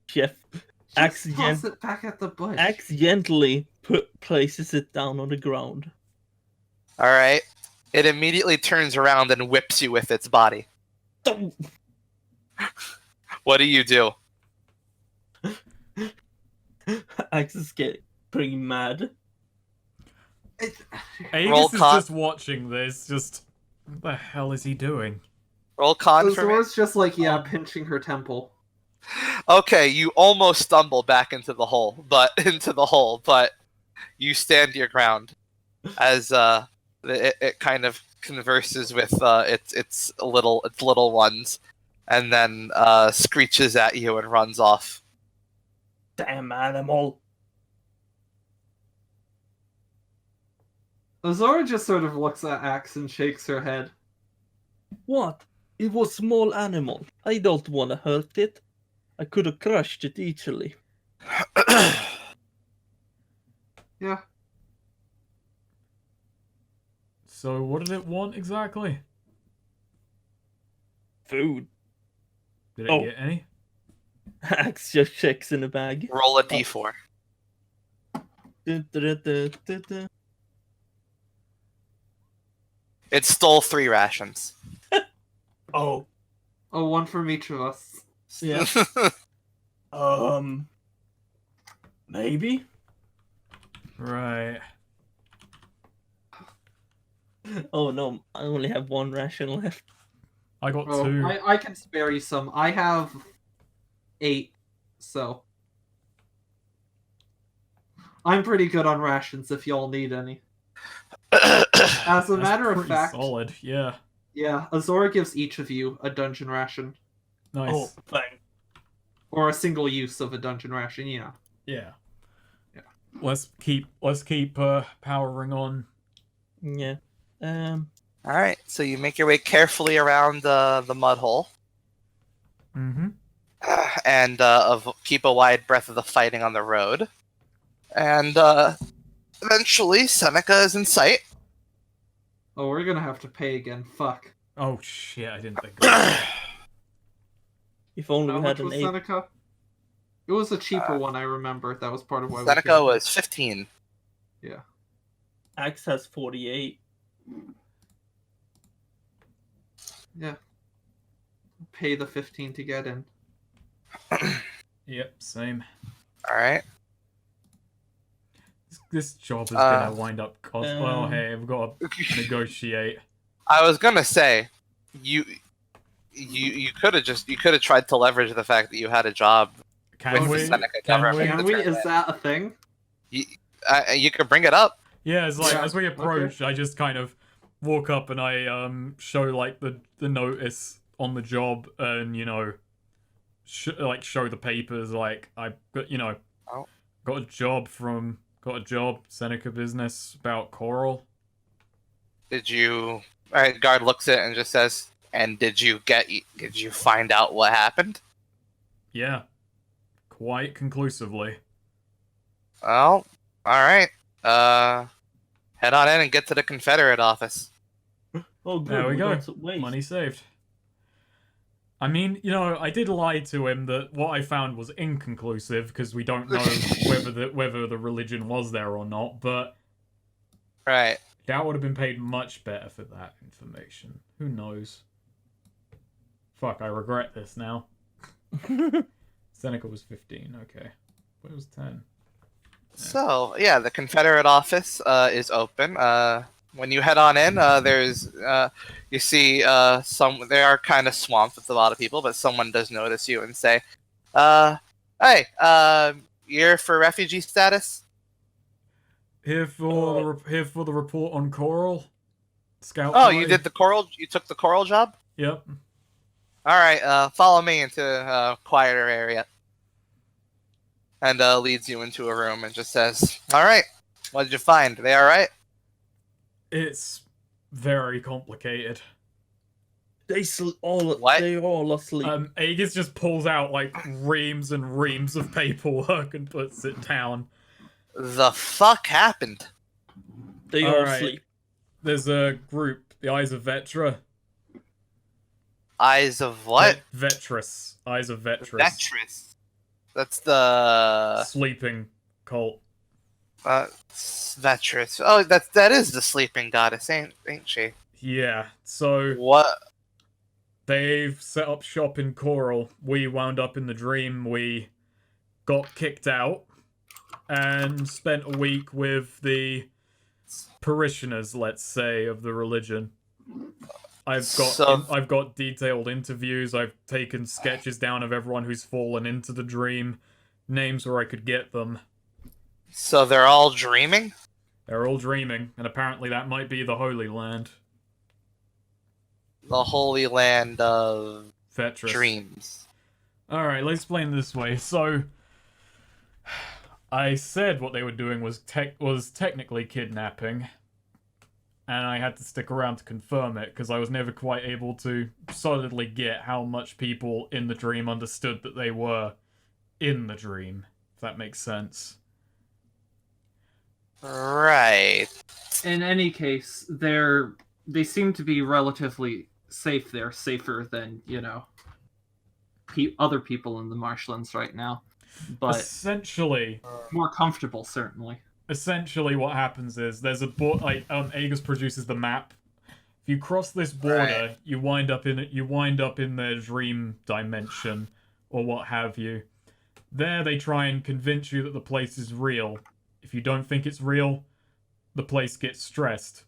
[SPEAKER 3] Chef,
[SPEAKER 4] Just
[SPEAKER 3] Accident-
[SPEAKER 4] toss it back at the bush.
[SPEAKER 3] accidentally places it down on the ground.
[SPEAKER 2] All right, it immediately turns around and whips you with its body.
[SPEAKER 3] Oh,
[SPEAKER 2] What do you do?
[SPEAKER 3] Axe is getting pretty mad.
[SPEAKER 1] Aegis
[SPEAKER 2] Roll
[SPEAKER 1] is
[SPEAKER 2] con.
[SPEAKER 1] just watching this, just... What the hell is he doing?
[SPEAKER 2] Roll con for me.
[SPEAKER 4] Azora's just like, pinching her temple.
[SPEAKER 2] Okay, you almost stumble back into the hole, but you stand your ground as it kind of converses with its little ones, and then screeches at you and runs off.
[SPEAKER 3] Damn animal.
[SPEAKER 4] Azora just sort of looks at Axe and shakes her head.
[SPEAKER 3] What? It was small animal. I don't want to hurt it. I could have crushed it easily.
[SPEAKER 4] Yeah.
[SPEAKER 1] So what did it want exactly?
[SPEAKER 3] Food.
[SPEAKER 1] Did it
[SPEAKER 3] Oh.
[SPEAKER 1] get any?
[SPEAKER 3] Axe just checks in the bag.
[SPEAKER 2] Roll a d4.
[SPEAKER 3] Du-du-du-du-du-du.
[SPEAKER 2] It stole 3 rations.
[SPEAKER 3] Oh.
[SPEAKER 4] Oh, one from each of us.
[SPEAKER 3] Yeah. Maybe?
[SPEAKER 1] Right.
[SPEAKER 3] Oh no, I only have 1 ration left.
[SPEAKER 1] I got
[SPEAKER 4] Oh,
[SPEAKER 1] 2.
[SPEAKER 4] I can spare you some. I have 8, so I'm pretty good on rations if y'all need any. As a matter of
[SPEAKER 1] pretty
[SPEAKER 4] fact,
[SPEAKER 1] solid. Yeah.
[SPEAKER 4] yeah, Azora gives each of you a dungeon ration.
[SPEAKER 1] Nice.
[SPEAKER 3] Oh, thanks.
[SPEAKER 4] Or a single use of a dungeon ration, yeah.
[SPEAKER 1] Yeah.
[SPEAKER 4] Yeah.
[SPEAKER 1] Let's keep powering on.
[SPEAKER 3] Yeah.
[SPEAKER 2] Alright, so you make your way carefully around the mud hole.
[SPEAKER 1] Mm-hmm.
[SPEAKER 2] And keep a wide breadth of the fighting on the road. And eventually, Seneca is in sight.
[SPEAKER 4] Oh, we're gonna have to pay again. Fuck.
[SPEAKER 1] Oh shit! I didn't think of that.
[SPEAKER 3] If only
[SPEAKER 4] How
[SPEAKER 3] we
[SPEAKER 4] much
[SPEAKER 3] had an
[SPEAKER 4] was
[SPEAKER 3] 8.
[SPEAKER 4] Seneca? It was a cheaper one, I remember. That was part of why
[SPEAKER 2] Seneca
[SPEAKER 4] we
[SPEAKER 2] was 15.
[SPEAKER 4] Yeah.
[SPEAKER 3] Axe has 48.
[SPEAKER 4] Yeah. Pay the 15 to get in.
[SPEAKER 1] Yep, same.
[SPEAKER 2] Alright.
[SPEAKER 1] This job is gonna wind up cost. Well,
[SPEAKER 3] um,
[SPEAKER 1] hey, I've got to negotiate.
[SPEAKER 2] I was gonna say, you could have tried to leverage the fact that you had a job.
[SPEAKER 1] Can
[SPEAKER 2] With
[SPEAKER 1] we?
[SPEAKER 2] Seneca
[SPEAKER 1] Can
[SPEAKER 2] government.
[SPEAKER 1] we?
[SPEAKER 4] Can we? Is that a thing?
[SPEAKER 2] You could bring it up.
[SPEAKER 1] Yeah, it's like
[SPEAKER 4] Yeah,
[SPEAKER 1] as we
[SPEAKER 4] okay.
[SPEAKER 1] approach, I just kind of walk up and I show like the notice on the job and show the papers like I
[SPEAKER 2] Oh.
[SPEAKER 1] got a job Seneca business about coral.
[SPEAKER 2] Did you? Alright, guard looks at it and just says, "And did you find out what happened?"
[SPEAKER 1] Yeah, quite conclusively.
[SPEAKER 2] Well, alright. Head on in and get to the Confederate office.
[SPEAKER 3] Oh, good.
[SPEAKER 1] There we go.
[SPEAKER 3] got some waste.
[SPEAKER 1] Money saved. I mean, I did lie to him that what I found was inconclusive because we don't know whether the religion was there or not, but
[SPEAKER 2] Right.
[SPEAKER 1] that would have been paid much better for that information. Who knows? Fuck, I regret this now. Seneca was 15, okay. But it was 10.
[SPEAKER 2] So, yeah, the Confederate office is open. When you head on in, you see they are kind of swamped with a lot of people, but someone does notice you and say, "Hey, you're for refugee status?"
[SPEAKER 1] Here for the report on coral. Scout.
[SPEAKER 2] Oh,
[SPEAKER 1] party.
[SPEAKER 2] you did the coral. You took the coral job.
[SPEAKER 1] Yep.
[SPEAKER 2] All right, follow me into a quieter area. And leads you into a room and just says, "All right, what did you find? They all right?"
[SPEAKER 1] It's very complicated.
[SPEAKER 3] They're all asleep.
[SPEAKER 1] Aegis just pulls out like reams and reams of paperwork and puts it down.
[SPEAKER 2] The fuck happened?
[SPEAKER 3] They
[SPEAKER 1] all
[SPEAKER 3] all
[SPEAKER 1] right.
[SPEAKER 3] sleep.
[SPEAKER 1] There's a group, the Eyes of Vetra.
[SPEAKER 2] Eyes of what?
[SPEAKER 1] Vetrus. Eyes of Vetrus.
[SPEAKER 2] Vetrus. That's the
[SPEAKER 1] sleeping cult.
[SPEAKER 2] Vetrus. Oh, that is the sleeping goddess, ain't she?
[SPEAKER 1] Yeah. So
[SPEAKER 2] What?
[SPEAKER 1] they've set up shop in Coral. We wound up in the dream. We got kicked out and spent a week with the parishioners, let's say, of the religion. I've got detailed interviews. I've taken sketches down of everyone who's fallen into the dream, names where I could get them.
[SPEAKER 2] So they're all dreaming?
[SPEAKER 1] They're all dreaming, and apparently that might be the Holy Land.
[SPEAKER 2] The Holy Land of
[SPEAKER 1] Fetris.
[SPEAKER 2] Dreams.
[SPEAKER 1] Alright, let's explain it this way. So, I said what they were doing was technically kidnapping, and I had to stick around to confirm it, because I was never quite able to solidly get how much people in the dream understood that they were in the dream, if that makes sense.
[SPEAKER 2] Right.
[SPEAKER 4] In any case, they seem to be relatively safe there, safer than, other people in the marshlands right now. But
[SPEAKER 1] essentially,
[SPEAKER 4] more comfortable, certainly.
[SPEAKER 1] Essentially, what happens is there's a Aegis produces the map. If you cross this border,
[SPEAKER 2] Right.
[SPEAKER 1] you wind up in their dream dimension, or what have you. There, they try and convince you that the place is real. If you don't think it's real, the place gets stressed.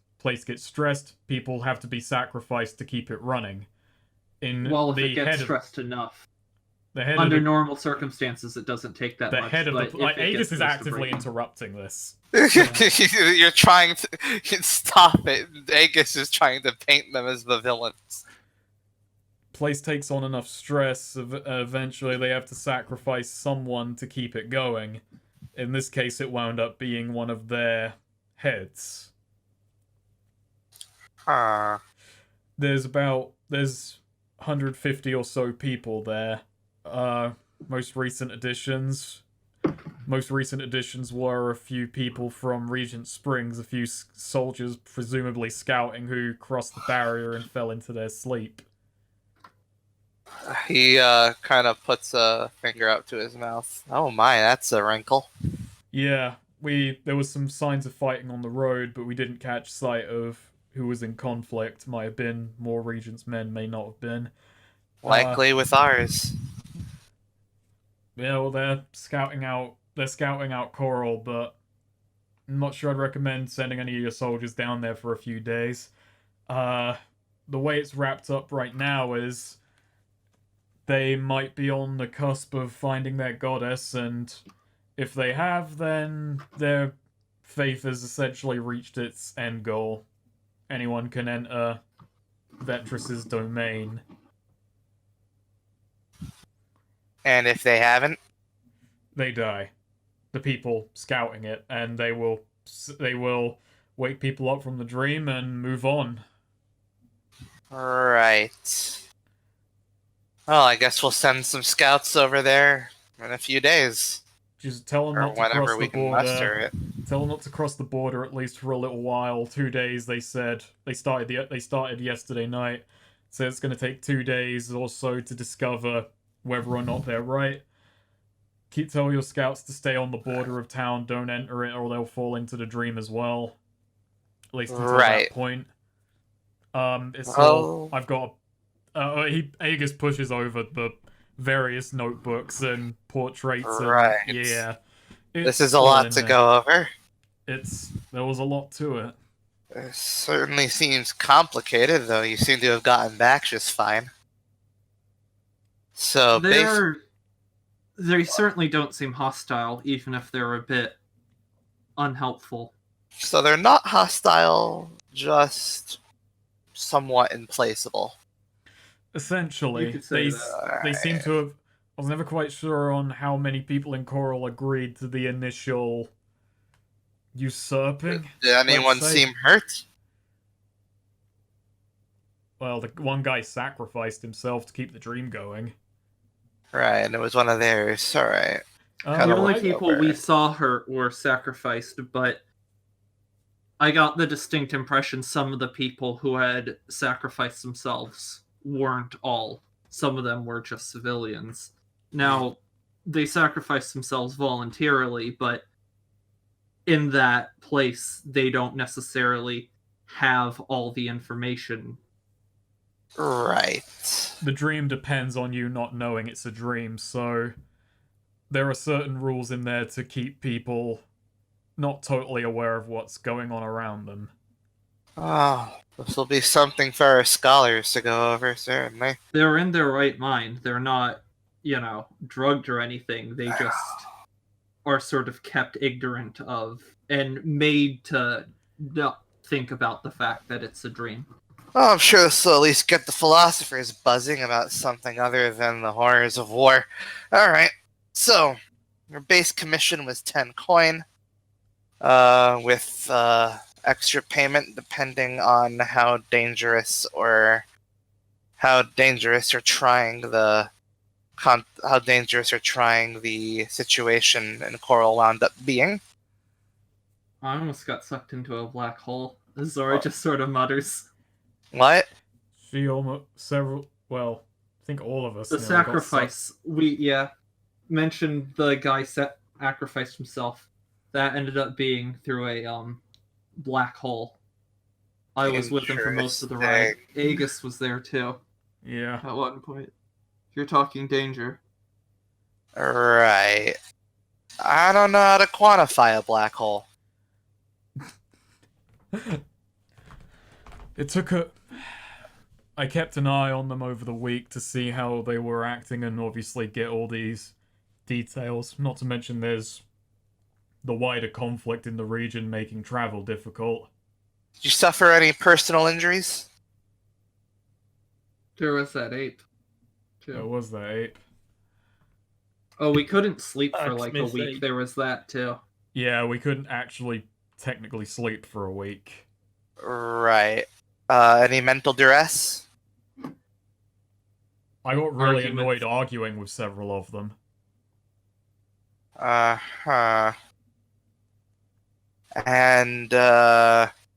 [SPEAKER 1] People have to be sacrificed to keep it running.
[SPEAKER 4] If it gets stressed enough. Under normal circumstances, it doesn't take that much.
[SPEAKER 1] The head of the... Aegis is actively
[SPEAKER 4] breaking.
[SPEAKER 1] interrupting this.
[SPEAKER 2] You're trying to stop it. Aegis is trying to paint them as the villains.
[SPEAKER 1] Place takes on enough stress, eventually they have to sacrifice someone to keep it going. In this case, it wound up being one of their heads.
[SPEAKER 2] Huh.
[SPEAKER 1] There's 150 or so people there. Most recent additions were a few people from Regent Springs, a few soldiers presumably scouting who crossed the barrier and fell into their sleep.
[SPEAKER 2] He kind of puts a finger up to his mouth. Oh my, that's a wrinkle.
[SPEAKER 1] Yeah, there was some signs of fighting on the road, but we didn't catch sight of who was in conflict. Might have been more Regent's men, may not have been.
[SPEAKER 2] Likely with ours.
[SPEAKER 1] Yeah, well, they're scouting out Coral, but I'm not sure I'd recommend sending any of your soldiers down there for a few days. The way it's wrapped up right now is they might be on the cusp of finding their goddess, and if they have, then their faith has essentially reached its end goal. Anyone can enter Vetris's domain.
[SPEAKER 2] And if they haven't?
[SPEAKER 1] They die. The people scouting it, and they will wake people up from the dream and move on.
[SPEAKER 2] Right. Well, I guess we'll send some scouts over there in a few days.
[SPEAKER 1] Just tell them
[SPEAKER 2] Or
[SPEAKER 1] not to
[SPEAKER 2] whenever
[SPEAKER 1] cross
[SPEAKER 2] we
[SPEAKER 1] the
[SPEAKER 2] can muster
[SPEAKER 1] border.
[SPEAKER 2] it.
[SPEAKER 1] Tell them not to cross the border at least for a little while. 2 days, they said. They started yesterday night. So it's going to take 2 days or so to discover whether or not they're right. Tell your scouts to stay on the border of town. Don't enter it, or they'll fall into the dream as well. At least until that point. I've got. Aegis pushes over the various notebooks and portraits.
[SPEAKER 2] Right.
[SPEAKER 1] And, yeah.
[SPEAKER 2] This is a lot to go over.
[SPEAKER 1] There was a lot to it.
[SPEAKER 2] It certainly seems complicated, though. You seem to have gotten back just fine. So
[SPEAKER 4] they certainly don't seem hostile, even if they're a bit unhelpful.
[SPEAKER 2] So they're not hostile, just somewhat implaceable.
[SPEAKER 1] Essentially, they seem to have. I was never quite sure on how many people in Coral agreed to the initial usurping.
[SPEAKER 2] Did anyone seem hurt?
[SPEAKER 1] Well, the one guy sacrificed himself to keep the dream going.
[SPEAKER 2] Right, and it was one of theirs. All right.
[SPEAKER 4] The only people we saw hurt were sacrificed, but I got the distinct impression some of the people who had sacrificed themselves weren't all. Some of them were just civilians. Now, they sacrificed themselves voluntarily, but in that place, they don't necessarily have all the information.
[SPEAKER 2] Right.
[SPEAKER 1] The dream depends on you not knowing it's a dream, so there are certain rules in there to keep people not totally aware of what's going on around them.
[SPEAKER 2] Oh, This will be something for our scholars to go over, certainly.
[SPEAKER 4] They're in their right mind. They're not, drugged or anything. They just are sort of kept ignorant of and made to not think about the fact that it's a dream.
[SPEAKER 2] Well, I'm sure this will at least get the philosophers buzzing about something other than the horrors of war. Alright, so, your base commission was 10 coin, with extra payment depending on how dangerous or trying the situation in Coral wound up being.
[SPEAKER 4] I almost got sucked into a black hole. Zora just sort of mutters.
[SPEAKER 2] What?
[SPEAKER 1] She almost I think all of us.
[SPEAKER 4] The
[SPEAKER 1] nearly got
[SPEAKER 4] sacrifice. Mentioned the guy sacrificed himself. That ended up being through a black hole. I was with him for most of the ride. Aegis was there too.
[SPEAKER 1] Yeah.
[SPEAKER 4] At one point. If you're talking danger.
[SPEAKER 2] Right. I don't know how to quantify a black hole.
[SPEAKER 1] I kept an eye on them over the week to see how they were acting and obviously get all these details. Not to mention there's the wider conflict in the region making travel difficult.
[SPEAKER 2] Did you suffer any personal injuries?
[SPEAKER 4] There was that ape.
[SPEAKER 1] There was that ape.
[SPEAKER 4] Oh, we couldn't sleep for like a
[SPEAKER 3] Smith's
[SPEAKER 4] week.
[SPEAKER 3] ape.
[SPEAKER 4] There was that too.
[SPEAKER 1] Yeah, we couldn't actually technically sleep for a week.
[SPEAKER 2] Right. Any mental duress?
[SPEAKER 1] I got really
[SPEAKER 4] Arguments.
[SPEAKER 1] annoyed arguing with several of them.
[SPEAKER 2] Uh-huh. And,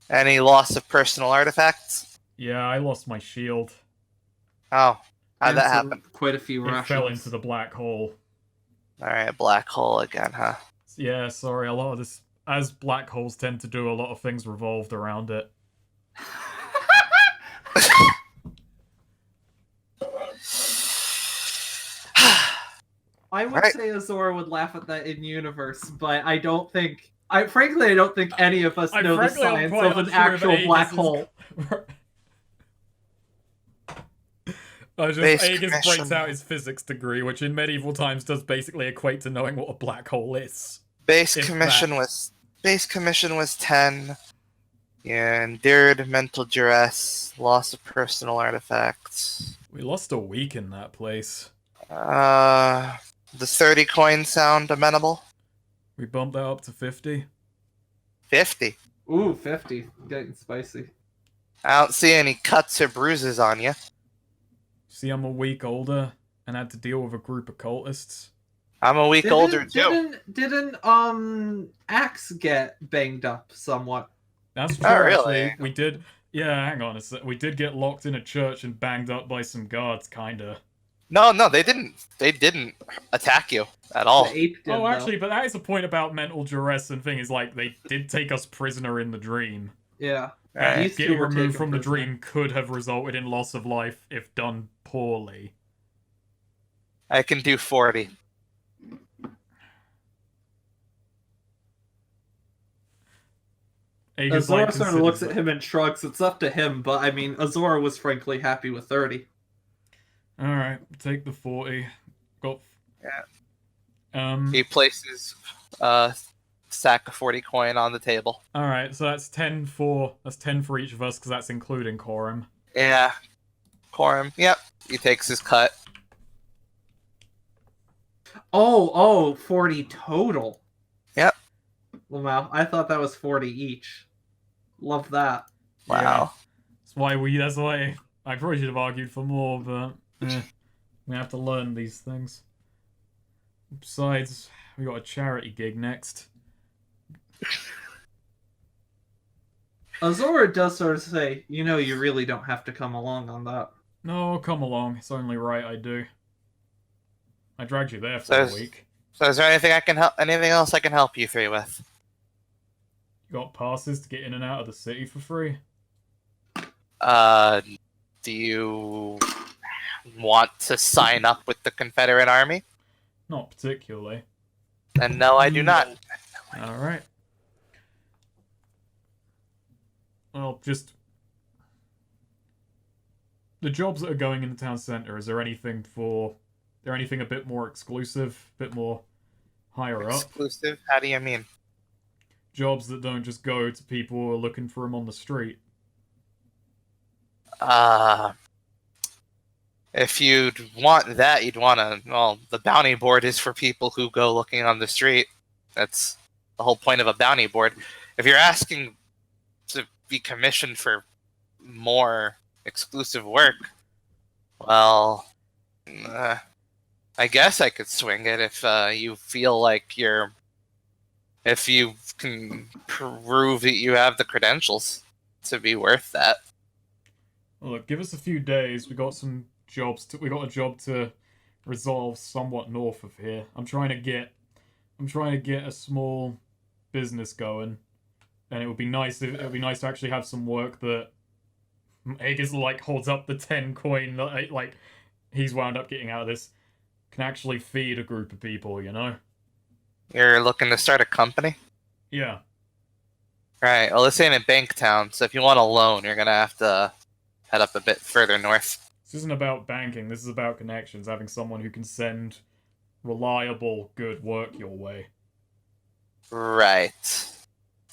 [SPEAKER 2] any loss of personal artifacts?
[SPEAKER 1] Yeah, I lost my shield.
[SPEAKER 2] Oh, how'd
[SPEAKER 4] And
[SPEAKER 2] that
[SPEAKER 4] some-
[SPEAKER 2] happen?
[SPEAKER 4] Quite a few
[SPEAKER 1] It
[SPEAKER 4] rations.
[SPEAKER 1] fell into the black hole.
[SPEAKER 2] Alright, black hole again, huh?
[SPEAKER 1] Yeah, sorry, a lot of this, as black holes tend to do, a lot of things revolved around it.
[SPEAKER 4] I would
[SPEAKER 2] Right.
[SPEAKER 4] say Azora would laugh at that in universe, but I don't think. Frankly, I don't think any of us know the science of an actual black hole.
[SPEAKER 2] Base
[SPEAKER 1] Aegis breaks
[SPEAKER 2] commission.
[SPEAKER 1] out his physics degree, which in medieval times does basically equate to knowing what a black hole is.
[SPEAKER 2] Base
[SPEAKER 1] If
[SPEAKER 2] commission
[SPEAKER 1] that.
[SPEAKER 2] was 10. Yeah, endured mental duress, loss of personal artifacts.
[SPEAKER 1] We lost a week in that place.
[SPEAKER 2] Does 30 coin sound amenable?
[SPEAKER 1] We bumped that up to 50.
[SPEAKER 2] 50.
[SPEAKER 4] Ooh, 50. Getting spicy.
[SPEAKER 2] I don't see any cuts or bruises on you.
[SPEAKER 1] See, I'm a week older and had to deal with a group of cultists.
[SPEAKER 2] I'm a week older too.
[SPEAKER 4] Didn't Axe get banged up somewhat?
[SPEAKER 1] That's true,
[SPEAKER 2] Oh, really?
[SPEAKER 1] actually. We did... Yeah, hang on a sec. We did get locked in a church and banged up by some guards, kinda.
[SPEAKER 2] No, they didn't. They didn't attack you at all.
[SPEAKER 4] The ape did,
[SPEAKER 1] Oh,
[SPEAKER 4] though.
[SPEAKER 1] actually, but that is a point about mental duress and thing, is like, they did take us prisoner in the dream.
[SPEAKER 4] Yeah.
[SPEAKER 2] Alright.
[SPEAKER 4] These two
[SPEAKER 1] Getting
[SPEAKER 4] were
[SPEAKER 1] removed
[SPEAKER 4] taken
[SPEAKER 1] from the
[SPEAKER 4] prisoner.
[SPEAKER 1] dream could have resulted in loss of life if done poorly.
[SPEAKER 2] I can do 40.
[SPEAKER 1] Aegis,
[SPEAKER 4] Azora
[SPEAKER 1] like,
[SPEAKER 4] sort of looks at
[SPEAKER 1] considers
[SPEAKER 4] him and shrugs. It's up to him, but I mean, Azora was frankly happy with 30.
[SPEAKER 1] it. Alright, take the 40. Got...
[SPEAKER 2] Yeah. He places a sack of 40 coin on the table.
[SPEAKER 1] Alright, so that's 10 for each of us, because that's including Corum.
[SPEAKER 2] Yeah. Corum. Yep. He takes his cut.
[SPEAKER 4] Oh, 40 total.
[SPEAKER 2] Yep.
[SPEAKER 4] Wow, I thought that was 40 each. Love that.
[SPEAKER 2] Wow.
[SPEAKER 1] That's why I probably should have argued for more, but we have to learn these things. Besides, we got a charity gig next.
[SPEAKER 4] Azora does sort of say, you really don't have to come along on that.
[SPEAKER 1] No, come along. It's only right I do. I dragged you there for
[SPEAKER 2] So
[SPEAKER 1] a
[SPEAKER 2] is-
[SPEAKER 1] week.
[SPEAKER 2] So is there anything else I can help you three with?
[SPEAKER 1] You got passes to get in and out of the city for free?
[SPEAKER 2] Do you want to sign up with the Confederate Army?
[SPEAKER 1] Not particularly.
[SPEAKER 2] And no, I do not.
[SPEAKER 1] Alright. Well, just the jobs that are going in the town center, is there anything a bit more exclusive, a bit more higher up?
[SPEAKER 2] Exclusive? How do you mean?
[SPEAKER 1] Jobs that don't just go to people who are looking for them on the street.
[SPEAKER 2] If you'd want that, you'd want to. Well, the bounty board is for people who go looking on the street. That's the whole point of a bounty board. If you're asking to be commissioned for more exclusive work, well, I guess I could swing it if you feel like if you can prove that you have the credentials to be worth that.
[SPEAKER 1] Well, look, give us a few days. We got a job to resolve somewhat north of here. I'm trying to get a small business going, and it would be nice to actually have some work that Aegis like holds up the 10 coin that like he's wound up getting out of this, can actually feed a group of people, you know?
[SPEAKER 2] You're looking to start a company?
[SPEAKER 1] Yeah.
[SPEAKER 2] Right. Well, this ain't a bank town, so if you want a loan, you're gonna have to head up a bit further north.
[SPEAKER 1] This isn't about banking, this is about connections, having someone who can send reliable, good work your way.
[SPEAKER 2] Right.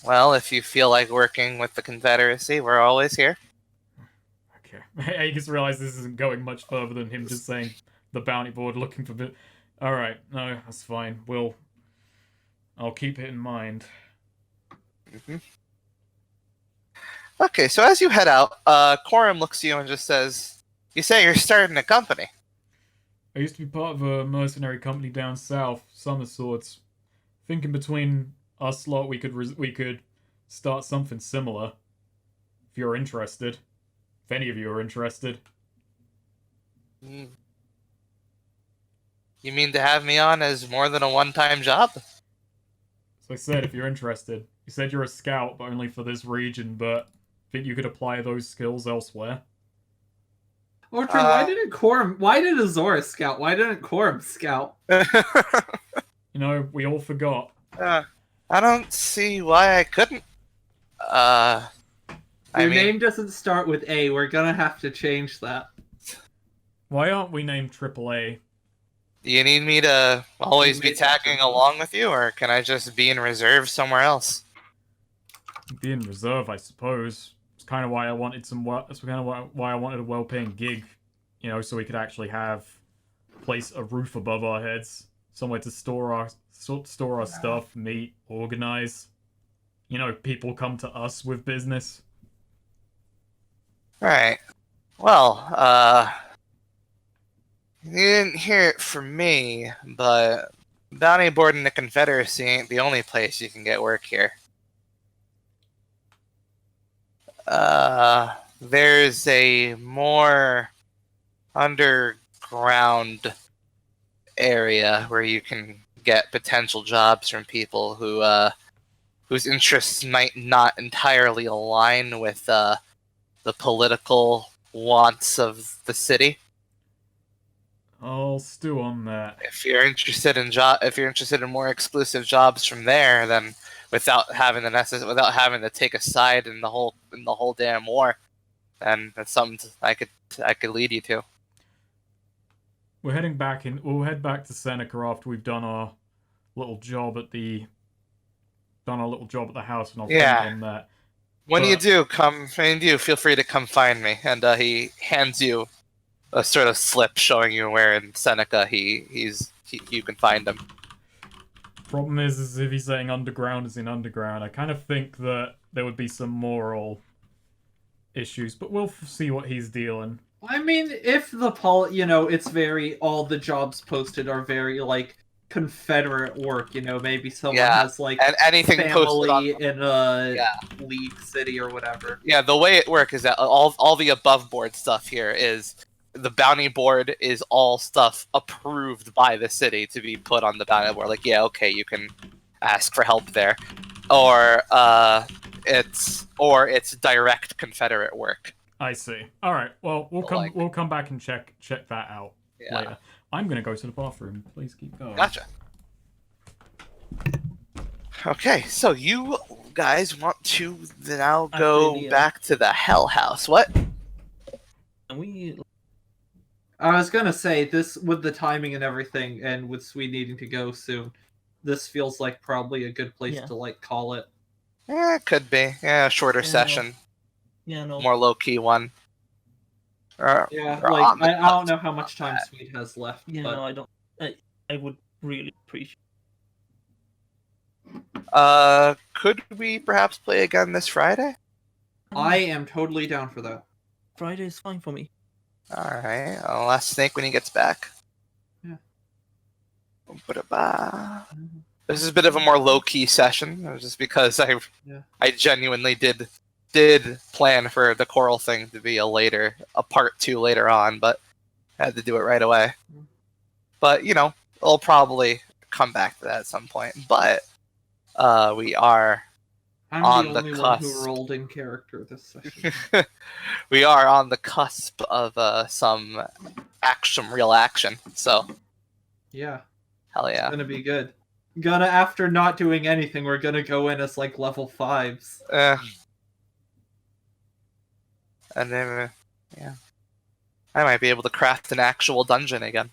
[SPEAKER 2] Well, if you feel like working with the Confederacy, we're always here.
[SPEAKER 1] Okay. Aegis realized this isn't going much further than him just saying the bounty board looking for bit. Alright, no, that's fine. I'll keep it in mind.
[SPEAKER 2] Mm-hmm. Okay, so as you head out, Corum looks at you and just says, "You say you're starting a company."
[SPEAKER 1] I used to be part of a mercenary company down south, some sorts. Thinking between us lot, we could start something similar. If you're interested. If any of you are interested.
[SPEAKER 2] You mean to have me on as more than a one-time job?
[SPEAKER 1] So I said, if you're interested. You said you're a scout, but only for this region, but think you could apply those skills elsewhere?
[SPEAKER 4] Orchard, why did Azora scout? Why didn't Corum scout?
[SPEAKER 1] You know, we all forgot.
[SPEAKER 2] I don't see why I couldn't.
[SPEAKER 4] Your name doesn't start with A. We're gonna have to change that.
[SPEAKER 1] Why aren't we named AAA?
[SPEAKER 2] Do you need me to always be tagging along with you, or can I just be in reserve somewhere else?
[SPEAKER 1] Be in reserve, I suppose. It's kind of why I wanted some work. That's kind of why I wanted a well-paying gig, you know, so we could actually have a roof above our heads, somewhere to store our stuff, meet, organize. You know, people come to us with business.
[SPEAKER 2] Right. Well, you didn't hear it from me, but Bounty Board and the Confederacy ain't the only place you can get work here. There's a more underground area where you can get potential jobs from people whose interests might not entirely align with the political wants of the city.
[SPEAKER 1] I'll stew on that.
[SPEAKER 2] If you're interested in more exclusive jobs from there, then without having to take a side in the whole damn war, then that's something I could lead you to.
[SPEAKER 1] We'll head back to Seneca after we've done our little job at the house, and I'll think on that.
[SPEAKER 2] When you do, feel free to come find me. And he hands you a sort of slip showing you where in Seneca you can find him.
[SPEAKER 1] Problem is if he's saying underground is in underground, I kind of think that there would be some moral issues, but we'll see what he's dealing.
[SPEAKER 4] I mean, if it's all the jobs posted are very, like, Confederate work, maybe someone has, like,
[SPEAKER 2] and anything
[SPEAKER 4] family in a league city or whatever.
[SPEAKER 2] Yeah, the way it works is that all the above board stuff here is the bounty board is all stuff approved by the city to be put on the bounty board. Like, yeah, okay, you can ask for help there, or it's direct Confederate work.
[SPEAKER 1] I see. All right. Well, we'll come back and check that out later. I'm gonna go to the bathroom. Please keep going.
[SPEAKER 2] Gotcha. Okay, so you guys want to now go back to the Hell House? What?
[SPEAKER 3] And we
[SPEAKER 4] I was gonna say this with the timing and everything, and with Swede needing to go soon. This feels like probably a good place
[SPEAKER 3] Yeah.
[SPEAKER 4] to like call it.
[SPEAKER 2] Yeah, it could be. Yeah, a shorter
[SPEAKER 3] Yeah, no.
[SPEAKER 2] session,
[SPEAKER 3] Yeah, no.
[SPEAKER 2] more low key one.
[SPEAKER 4] Yeah,
[SPEAKER 2] We're
[SPEAKER 4] like
[SPEAKER 2] on the
[SPEAKER 4] I don't
[SPEAKER 2] cusp
[SPEAKER 4] know how
[SPEAKER 2] of
[SPEAKER 4] much time
[SPEAKER 2] that.
[SPEAKER 4] Swede has left,
[SPEAKER 3] Yeah,
[SPEAKER 4] but
[SPEAKER 3] no, I don't. I would really appreciate.
[SPEAKER 2] Could we perhaps play again this Friday?
[SPEAKER 4] I am totally down for that.
[SPEAKER 3] Friday is fine for me.
[SPEAKER 2] All right. I'll ask Snake when he gets back.
[SPEAKER 4] Yeah.
[SPEAKER 2] Ba-da-ba. This is a bit of a more low key session, just because I genuinely did plan for the choral thing to be a part 2 later on, but I had to do it right away. But you know, I'll probably come back to that at some point. But we are
[SPEAKER 4] I'm
[SPEAKER 2] on
[SPEAKER 4] the
[SPEAKER 2] the
[SPEAKER 4] only one who
[SPEAKER 2] cusp.
[SPEAKER 4] rolled in character this session.
[SPEAKER 2] We are on the cusp of some real action. So
[SPEAKER 4] Yeah,
[SPEAKER 2] hell
[SPEAKER 4] it's
[SPEAKER 2] yeah.
[SPEAKER 4] gonna be good. After not doing anything, we're gonna go in as like level 5s.
[SPEAKER 2] And then yeah, I might be able to craft an actual dungeon again.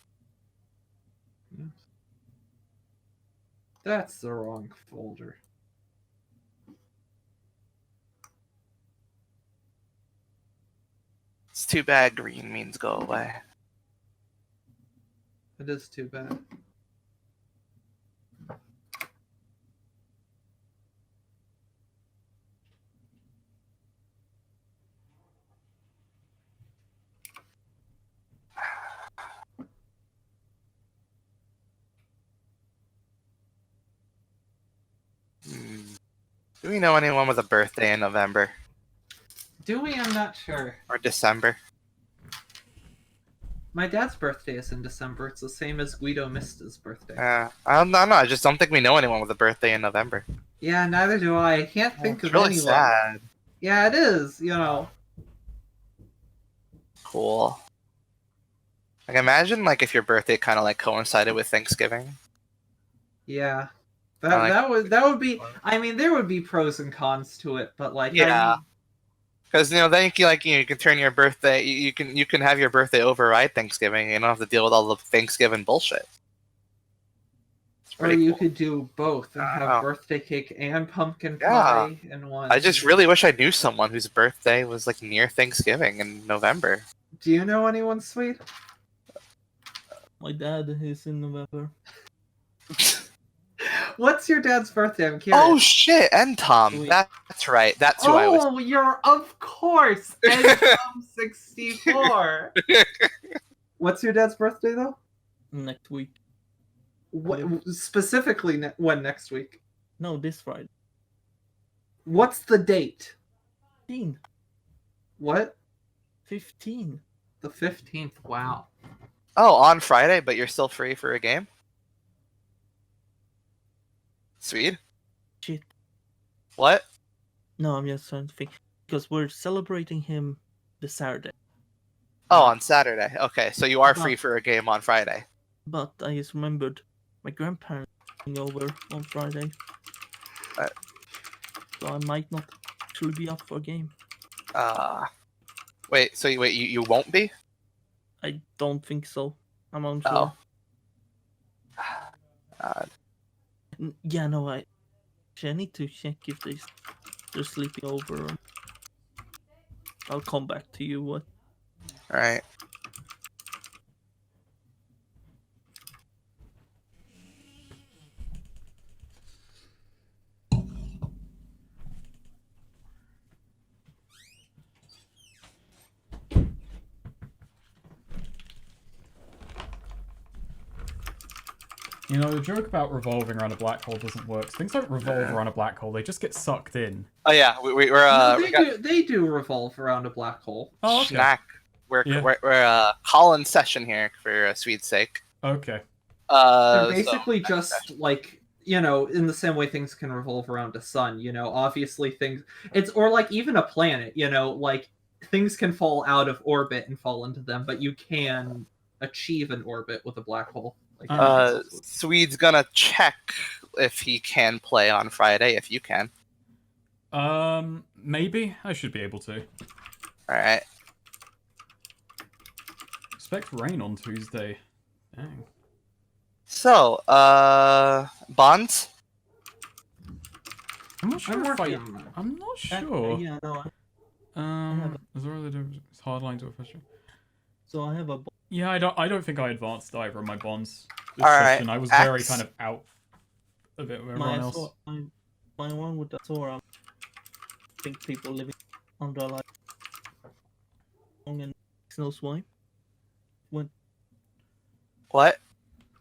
[SPEAKER 4] That's the wrong folder.
[SPEAKER 2] It's too bad green means go away.
[SPEAKER 4] It is too bad.
[SPEAKER 2] Do we know anyone with a birthday in November
[SPEAKER 4] Do we? I'm not sure.
[SPEAKER 2] or December?
[SPEAKER 4] My dad's birthday is in December. It's the same as Guido Mista's birthday.
[SPEAKER 2] I don't know. I just don't think we know anyone with a birthday in November.
[SPEAKER 4] Yeah, neither do I. I can't think
[SPEAKER 2] It's
[SPEAKER 4] of
[SPEAKER 2] really
[SPEAKER 4] anyone.
[SPEAKER 2] sad.
[SPEAKER 4] Yeah, it is. You know.
[SPEAKER 2] Cool. Like, imagine like if your birthday kind of like coincided with Thanksgiving.
[SPEAKER 4] Yeah.
[SPEAKER 2] I
[SPEAKER 4] That would be. I mean, there would be pros and cons to it, but like,
[SPEAKER 2] Yeah. Because then you can turn your birthday. You can have your birthday override Thanksgiving. You don't have to deal with all the Thanksgiving bullshit. It's
[SPEAKER 4] or
[SPEAKER 2] pretty
[SPEAKER 4] you
[SPEAKER 2] cool.
[SPEAKER 4] could do both and have
[SPEAKER 2] Oh.
[SPEAKER 4] birthday cake and pumpkin
[SPEAKER 2] Yeah.
[SPEAKER 4] pie in one.
[SPEAKER 2] I just really wish I knew someone whose birthday was like near Thanksgiving in November.
[SPEAKER 4] Do you know anyone sweet?
[SPEAKER 3] My dad is in November.
[SPEAKER 4] What's your dad's birthday? I'm curious.
[SPEAKER 2] Oh shit, and Tom.
[SPEAKER 3] Sweet.
[SPEAKER 2] That's right. That's who I was.
[SPEAKER 4] Oh, you're of course NCOM64. What's your dad's birthday though?
[SPEAKER 3] Next week.
[SPEAKER 4] What specifically? When next week?
[SPEAKER 3] No, this Friday.
[SPEAKER 4] What's the date?
[SPEAKER 3] 15.
[SPEAKER 4] What?
[SPEAKER 3] 15.
[SPEAKER 4] The 15th. Wow.
[SPEAKER 2] Oh, on Friday, but you're still free for a game? Sweet.
[SPEAKER 3] Shit.
[SPEAKER 2] What?
[SPEAKER 3] No, I'm just trying to think. Because we're celebrating him this Saturday.
[SPEAKER 2] Oh, on Saturday. Okay, so you are
[SPEAKER 3] Uh-huh.
[SPEAKER 2] free for a game on Friday.
[SPEAKER 3] But I just remembered my grandparents coming over on Friday. So I might not actually be up for a game.
[SPEAKER 2] Wait, you won't be?
[SPEAKER 3] I don't think so. I'm unsure.
[SPEAKER 2] Oh.
[SPEAKER 3] Yeah, no, I need to check if they're sleeping over. I'll come back to you. What?
[SPEAKER 2] Alright.
[SPEAKER 1] You know, the joke about revolving around a black hole doesn't work. Things don't revolve around a black hole, they just get sucked in.
[SPEAKER 2] Oh yeah, we're
[SPEAKER 4] No, they do revolve around a black hole.
[SPEAKER 1] Oh, okay.
[SPEAKER 2] Snack. We're calling session here for Sweet's sake.
[SPEAKER 1] Okay.
[SPEAKER 4] They're basically just like, you know, in the same way things can revolve around a sun, you know, obviously or like even a planet, you know, like things can fall out of orbit and fall into them, but you can achieve an orbit with a black hole. Like,
[SPEAKER 2] Swede's gonna check if he can play on Friday, if you can.
[SPEAKER 1] Maybe I should be able to.
[SPEAKER 2] Alright.
[SPEAKER 1] expect rain on Tuesday. Dang.
[SPEAKER 2] So, bonds?
[SPEAKER 1] I'm not sure if
[SPEAKER 4] working on that.
[SPEAKER 1] I'm not sure.
[SPEAKER 3] Yeah, no.
[SPEAKER 1] Is there it's hardline to a question?
[SPEAKER 3] So I have a.
[SPEAKER 1] Yeah, I don't think I advanced either of my bonds this
[SPEAKER 2] All right,
[SPEAKER 1] session. I was very
[SPEAKER 2] Axe.
[SPEAKER 1] kind of out of it with
[SPEAKER 3] My
[SPEAKER 1] everyone else.
[SPEAKER 3] my one with the Sora. I think people living under like long and snow swipe. When
[SPEAKER 2] What?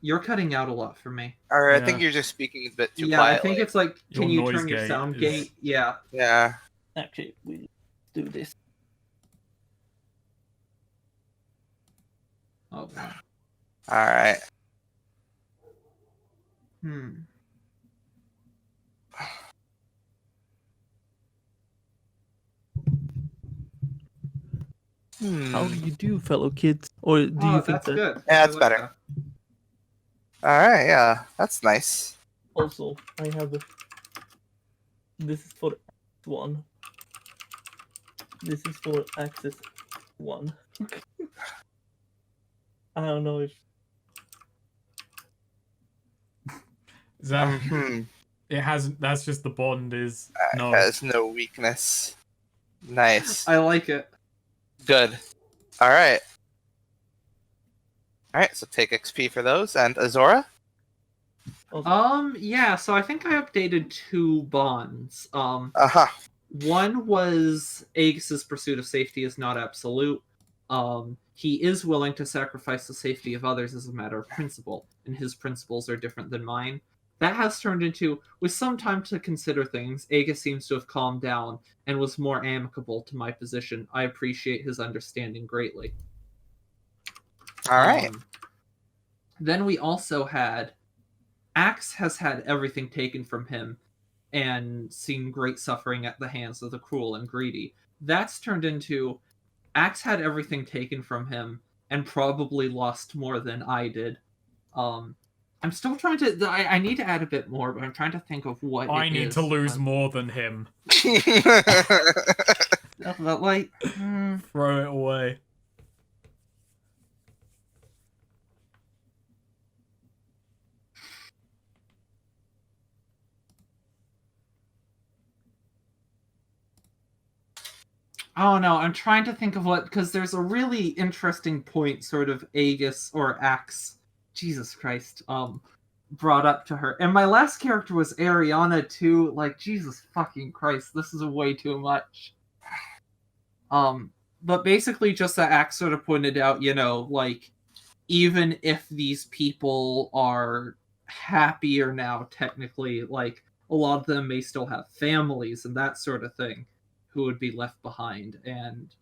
[SPEAKER 4] You're cutting out a lot for me.
[SPEAKER 2] Or I
[SPEAKER 1] Yeah.
[SPEAKER 2] think you're just speaking a bit too
[SPEAKER 4] Yeah,
[SPEAKER 2] quietly.
[SPEAKER 4] I think it's like,
[SPEAKER 1] Your
[SPEAKER 4] can you
[SPEAKER 1] noise
[SPEAKER 4] turn your
[SPEAKER 1] gate
[SPEAKER 4] sound
[SPEAKER 1] is-
[SPEAKER 4] gate? Yeah.
[SPEAKER 2] Yeah.
[SPEAKER 3] actually we do this.
[SPEAKER 4] Oh, wow.
[SPEAKER 2] All right.
[SPEAKER 3] How do you do, fellow kids? Or do you think
[SPEAKER 4] that's
[SPEAKER 3] that
[SPEAKER 4] good.
[SPEAKER 2] Yeah,
[SPEAKER 4] I
[SPEAKER 2] that's
[SPEAKER 4] like
[SPEAKER 2] better.
[SPEAKER 4] that.
[SPEAKER 2] All right. Yeah, that's nice.
[SPEAKER 3] also I have a. This is for one. This is for access one. I don't know if
[SPEAKER 1] Is that
[SPEAKER 2] Hmm.
[SPEAKER 1] it has that's just the bond is no.
[SPEAKER 2] Has no weakness. Nice.
[SPEAKER 4] I like it.
[SPEAKER 2] Good. All right. All right. So take XP for those, and Azora.
[SPEAKER 4] Yeah, so I think I updated 2 bonds.
[SPEAKER 2] Uh-huh.
[SPEAKER 4] One was Aegis's pursuit of safety is not absolute. He is willing to sacrifice the safety of others as a matter of principle, and his principles are different than mine. That has turned into, with some time to consider things, Aegis seems to have calmed down and was more amicable to my position. I appreciate his understanding greatly.
[SPEAKER 2] All right.
[SPEAKER 4] Then we also had Axe has had everything taken from him and seen great suffering at the hands of the cruel and greedy. That's turned into Axe had everything taken from him and probably lost more than I did. I'm still trying to. I need to add a bit more, but I'm trying to think of what
[SPEAKER 1] I
[SPEAKER 4] it
[SPEAKER 1] need
[SPEAKER 4] is.
[SPEAKER 1] to lose more than him.
[SPEAKER 4] But like,
[SPEAKER 1] Throw it away.
[SPEAKER 4] oh no, I'm trying to think of what, because there's a really interesting point, sort of Aegis or Axe, Jesus Christ, brought up to her. And my last character was Ariana too. Like, Jesus fucking Christ, this is way too much. But basically just that Axe sort of pointed out, like, even if these people are happier now, technically, like, a lot of them may still have families and that sort of thing who would be left behind. And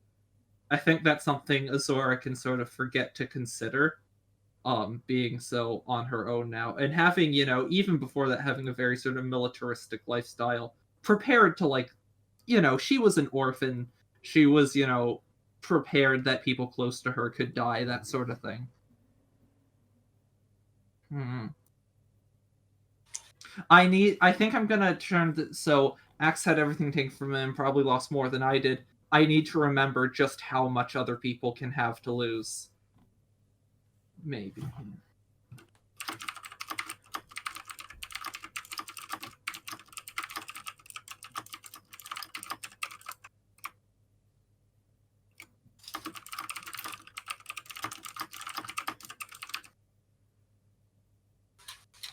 [SPEAKER 4] I think that's something Azora can sort of forget to consider, being so on her own now. And having, even before that, having a very sort of militaristic lifestyle, prepared to, like, she was an orphan. She was, prepared that people close to her could die, that sort of thing. I think I'm gonna turn so Axe had everything taken from him, probably lost more than I did. I need to remember just how much other people can have to lose. Maybe.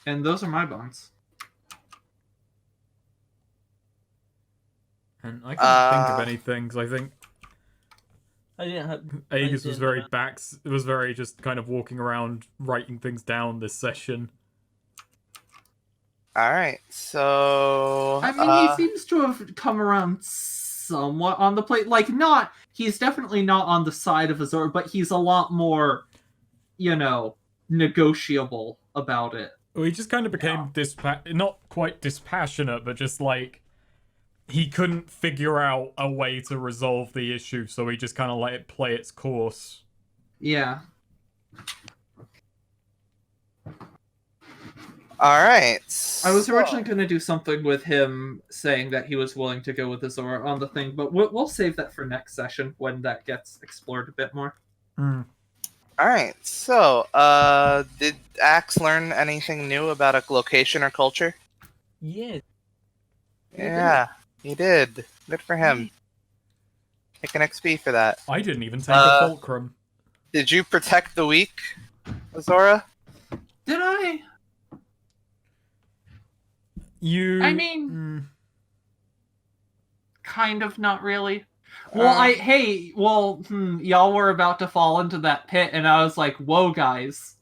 [SPEAKER 4] And those are my bonds.
[SPEAKER 1] And I can't think of anything, because I think
[SPEAKER 3] I didn't have.
[SPEAKER 1] Aegis was very
[SPEAKER 3] back.
[SPEAKER 1] it was very just kind of walking around, writing things down this session.
[SPEAKER 2] All right. So.
[SPEAKER 4] I mean, he seems to have come around somewhat on the plate. Like, he's definitely not on the side of Azor, but he's a lot more, negotiable about it.
[SPEAKER 1] Well, he just kind of became not quite dispassionate, but just like he couldn't figure out a way to resolve the issue, so he just kind of let it play its course.
[SPEAKER 4] Yeah.
[SPEAKER 2] All right.
[SPEAKER 4] I was originally going to do something with him saying that he was willing to go with Azor on the thing, but we'll save that for next session when that gets explored a bit more.
[SPEAKER 2] All right. So, did Axe learn anything new about a location or culture?
[SPEAKER 3] Yes.
[SPEAKER 2] Yeah, he did. Good for him. Take an XP for that.
[SPEAKER 1] I didn't even take a fulcrum.
[SPEAKER 2] Did you protect the weak, Azora?
[SPEAKER 4] Did I?
[SPEAKER 1] You.
[SPEAKER 4] I mean, kind of, not really. Well, y'all were about to fall into that pit, and I was like, whoa, guys.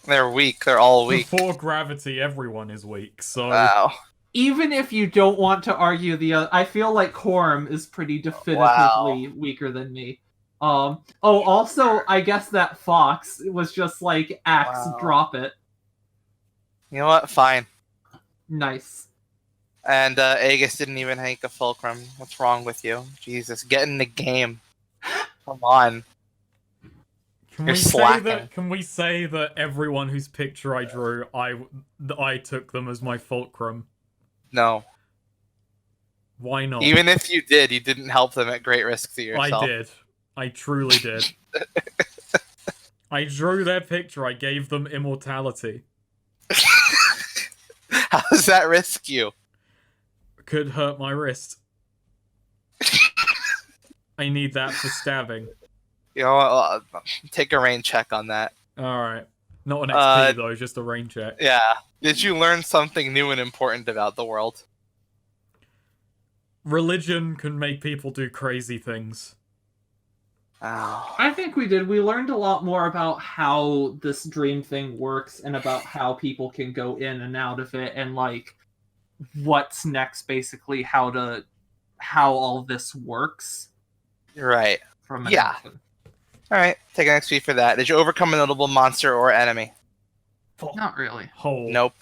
[SPEAKER 2] They're weak. They're all weak.
[SPEAKER 1] Before gravity, everyone is weak. So.
[SPEAKER 2] Wow.
[SPEAKER 4] Even if you don't want to argue I feel like Quorum is pretty definitively weaker than me. Also, I guess that Fox was just like, Axe, drop it.
[SPEAKER 2] You know what? Fine.
[SPEAKER 4] Nice.
[SPEAKER 2] And Aegis didn't even take a fulcrum. What's wrong with you? Jesus, get in the game. Come on. You're slacking.
[SPEAKER 1] Can we say that everyone whose picture I drew, I took them as my fulcrum?
[SPEAKER 2] No.
[SPEAKER 1] Why not?
[SPEAKER 2] Even if you did, you didn't help them at great risk to yourself.
[SPEAKER 1] I did. I truly did. I drew their picture. I gave them immortality.
[SPEAKER 2] How does that risk you?
[SPEAKER 1] Could hurt my wrist. I need that for stabbing.
[SPEAKER 2] You know what? Take a rain check on that.
[SPEAKER 1] Alright. Not an XP though, just a rain check.
[SPEAKER 2] Yeah. Did you learn something new and important about the world?
[SPEAKER 1] Religion can make people do crazy things.
[SPEAKER 2] Oh.
[SPEAKER 4] I think we did. We learned a lot more about how this dream thing works and about how people can go in and out of it and like what's next, basically how all this works.
[SPEAKER 2] Right.
[SPEAKER 4] Yeah.
[SPEAKER 2] Alright, take an XP for that. Did you overcome a notable monster or enemy?
[SPEAKER 4] Not really.
[SPEAKER 1] Hole.
[SPEAKER 2] Nope.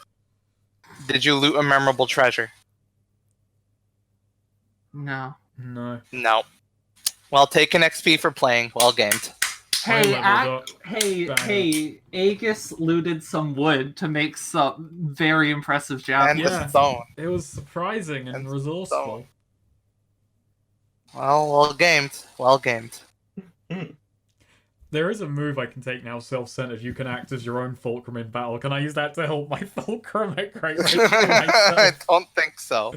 [SPEAKER 2] Did you loot a memorable treasure?
[SPEAKER 4] No.
[SPEAKER 1] No.
[SPEAKER 2] No. Well, take an XP for playing. Well gamed.
[SPEAKER 4] Hey, Aegis looted some wood to make some very impressive javelins.
[SPEAKER 2] And the stone.
[SPEAKER 1] It was surprising and resourceful.
[SPEAKER 2] Well gamed. Well gamed.
[SPEAKER 1] There is a move I can take now, self-centered. You can act as your own fulcrum in battle. Can I use that to help my fulcrum at great risk to myself?
[SPEAKER 2] I don't think so.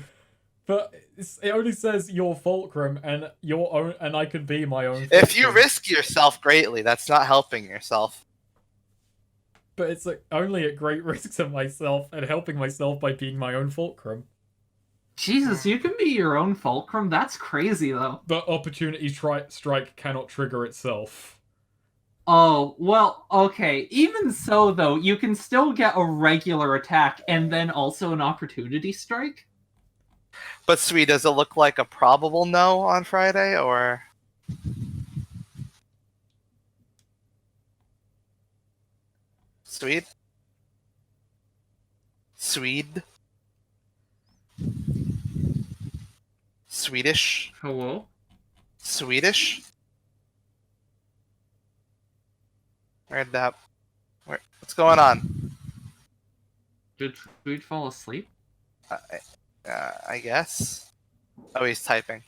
[SPEAKER 1] But it only says your fulcrum and your own, and I could be my own.
[SPEAKER 2] If you risk yourself greatly, that's not helping yourself.
[SPEAKER 1] But it's like only at great risk to myself and helping myself by being my own fulcrum.
[SPEAKER 4] Jesus, you can be your own fulcrum? That's crazy, though.
[SPEAKER 1] But opportunity strike cannot trigger itself.
[SPEAKER 4] Oh, well, okay. Even so, though, you can still get a regular attack and then also an opportunity strike?
[SPEAKER 2] But sweet, does it look like a probable no on Friday, or? Swede? Swede? Swedish?
[SPEAKER 4] Hello?
[SPEAKER 2] Swedish? What's going on?
[SPEAKER 4] Did Swede fall asleep?
[SPEAKER 2] I guess. Oh, he's typing.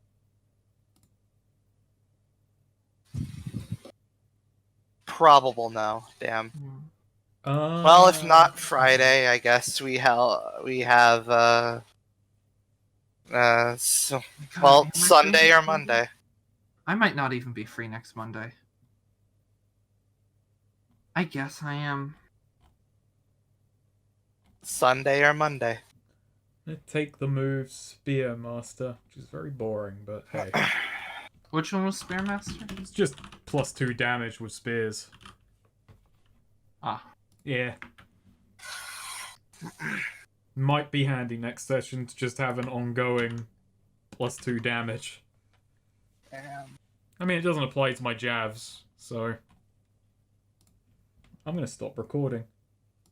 [SPEAKER 2] Probable no. Damn. Well, if not Friday, I guess we have Sunday or Monday.
[SPEAKER 4] I might not even be free next Monday. I guess I am.
[SPEAKER 2] Sunday or Monday.
[SPEAKER 1] Take the move Spearmaster, which is very boring, but hey.
[SPEAKER 4] Which one was Spearmaster?
[SPEAKER 1] It's just +2 damage with spears.
[SPEAKER 4] Ah.
[SPEAKER 1] Yeah. Might be handy next session to just have an ongoing +2 damage.
[SPEAKER 2] Damn.
[SPEAKER 1] I mean, it doesn't apply to my jabs, so I'm gonna stop recording.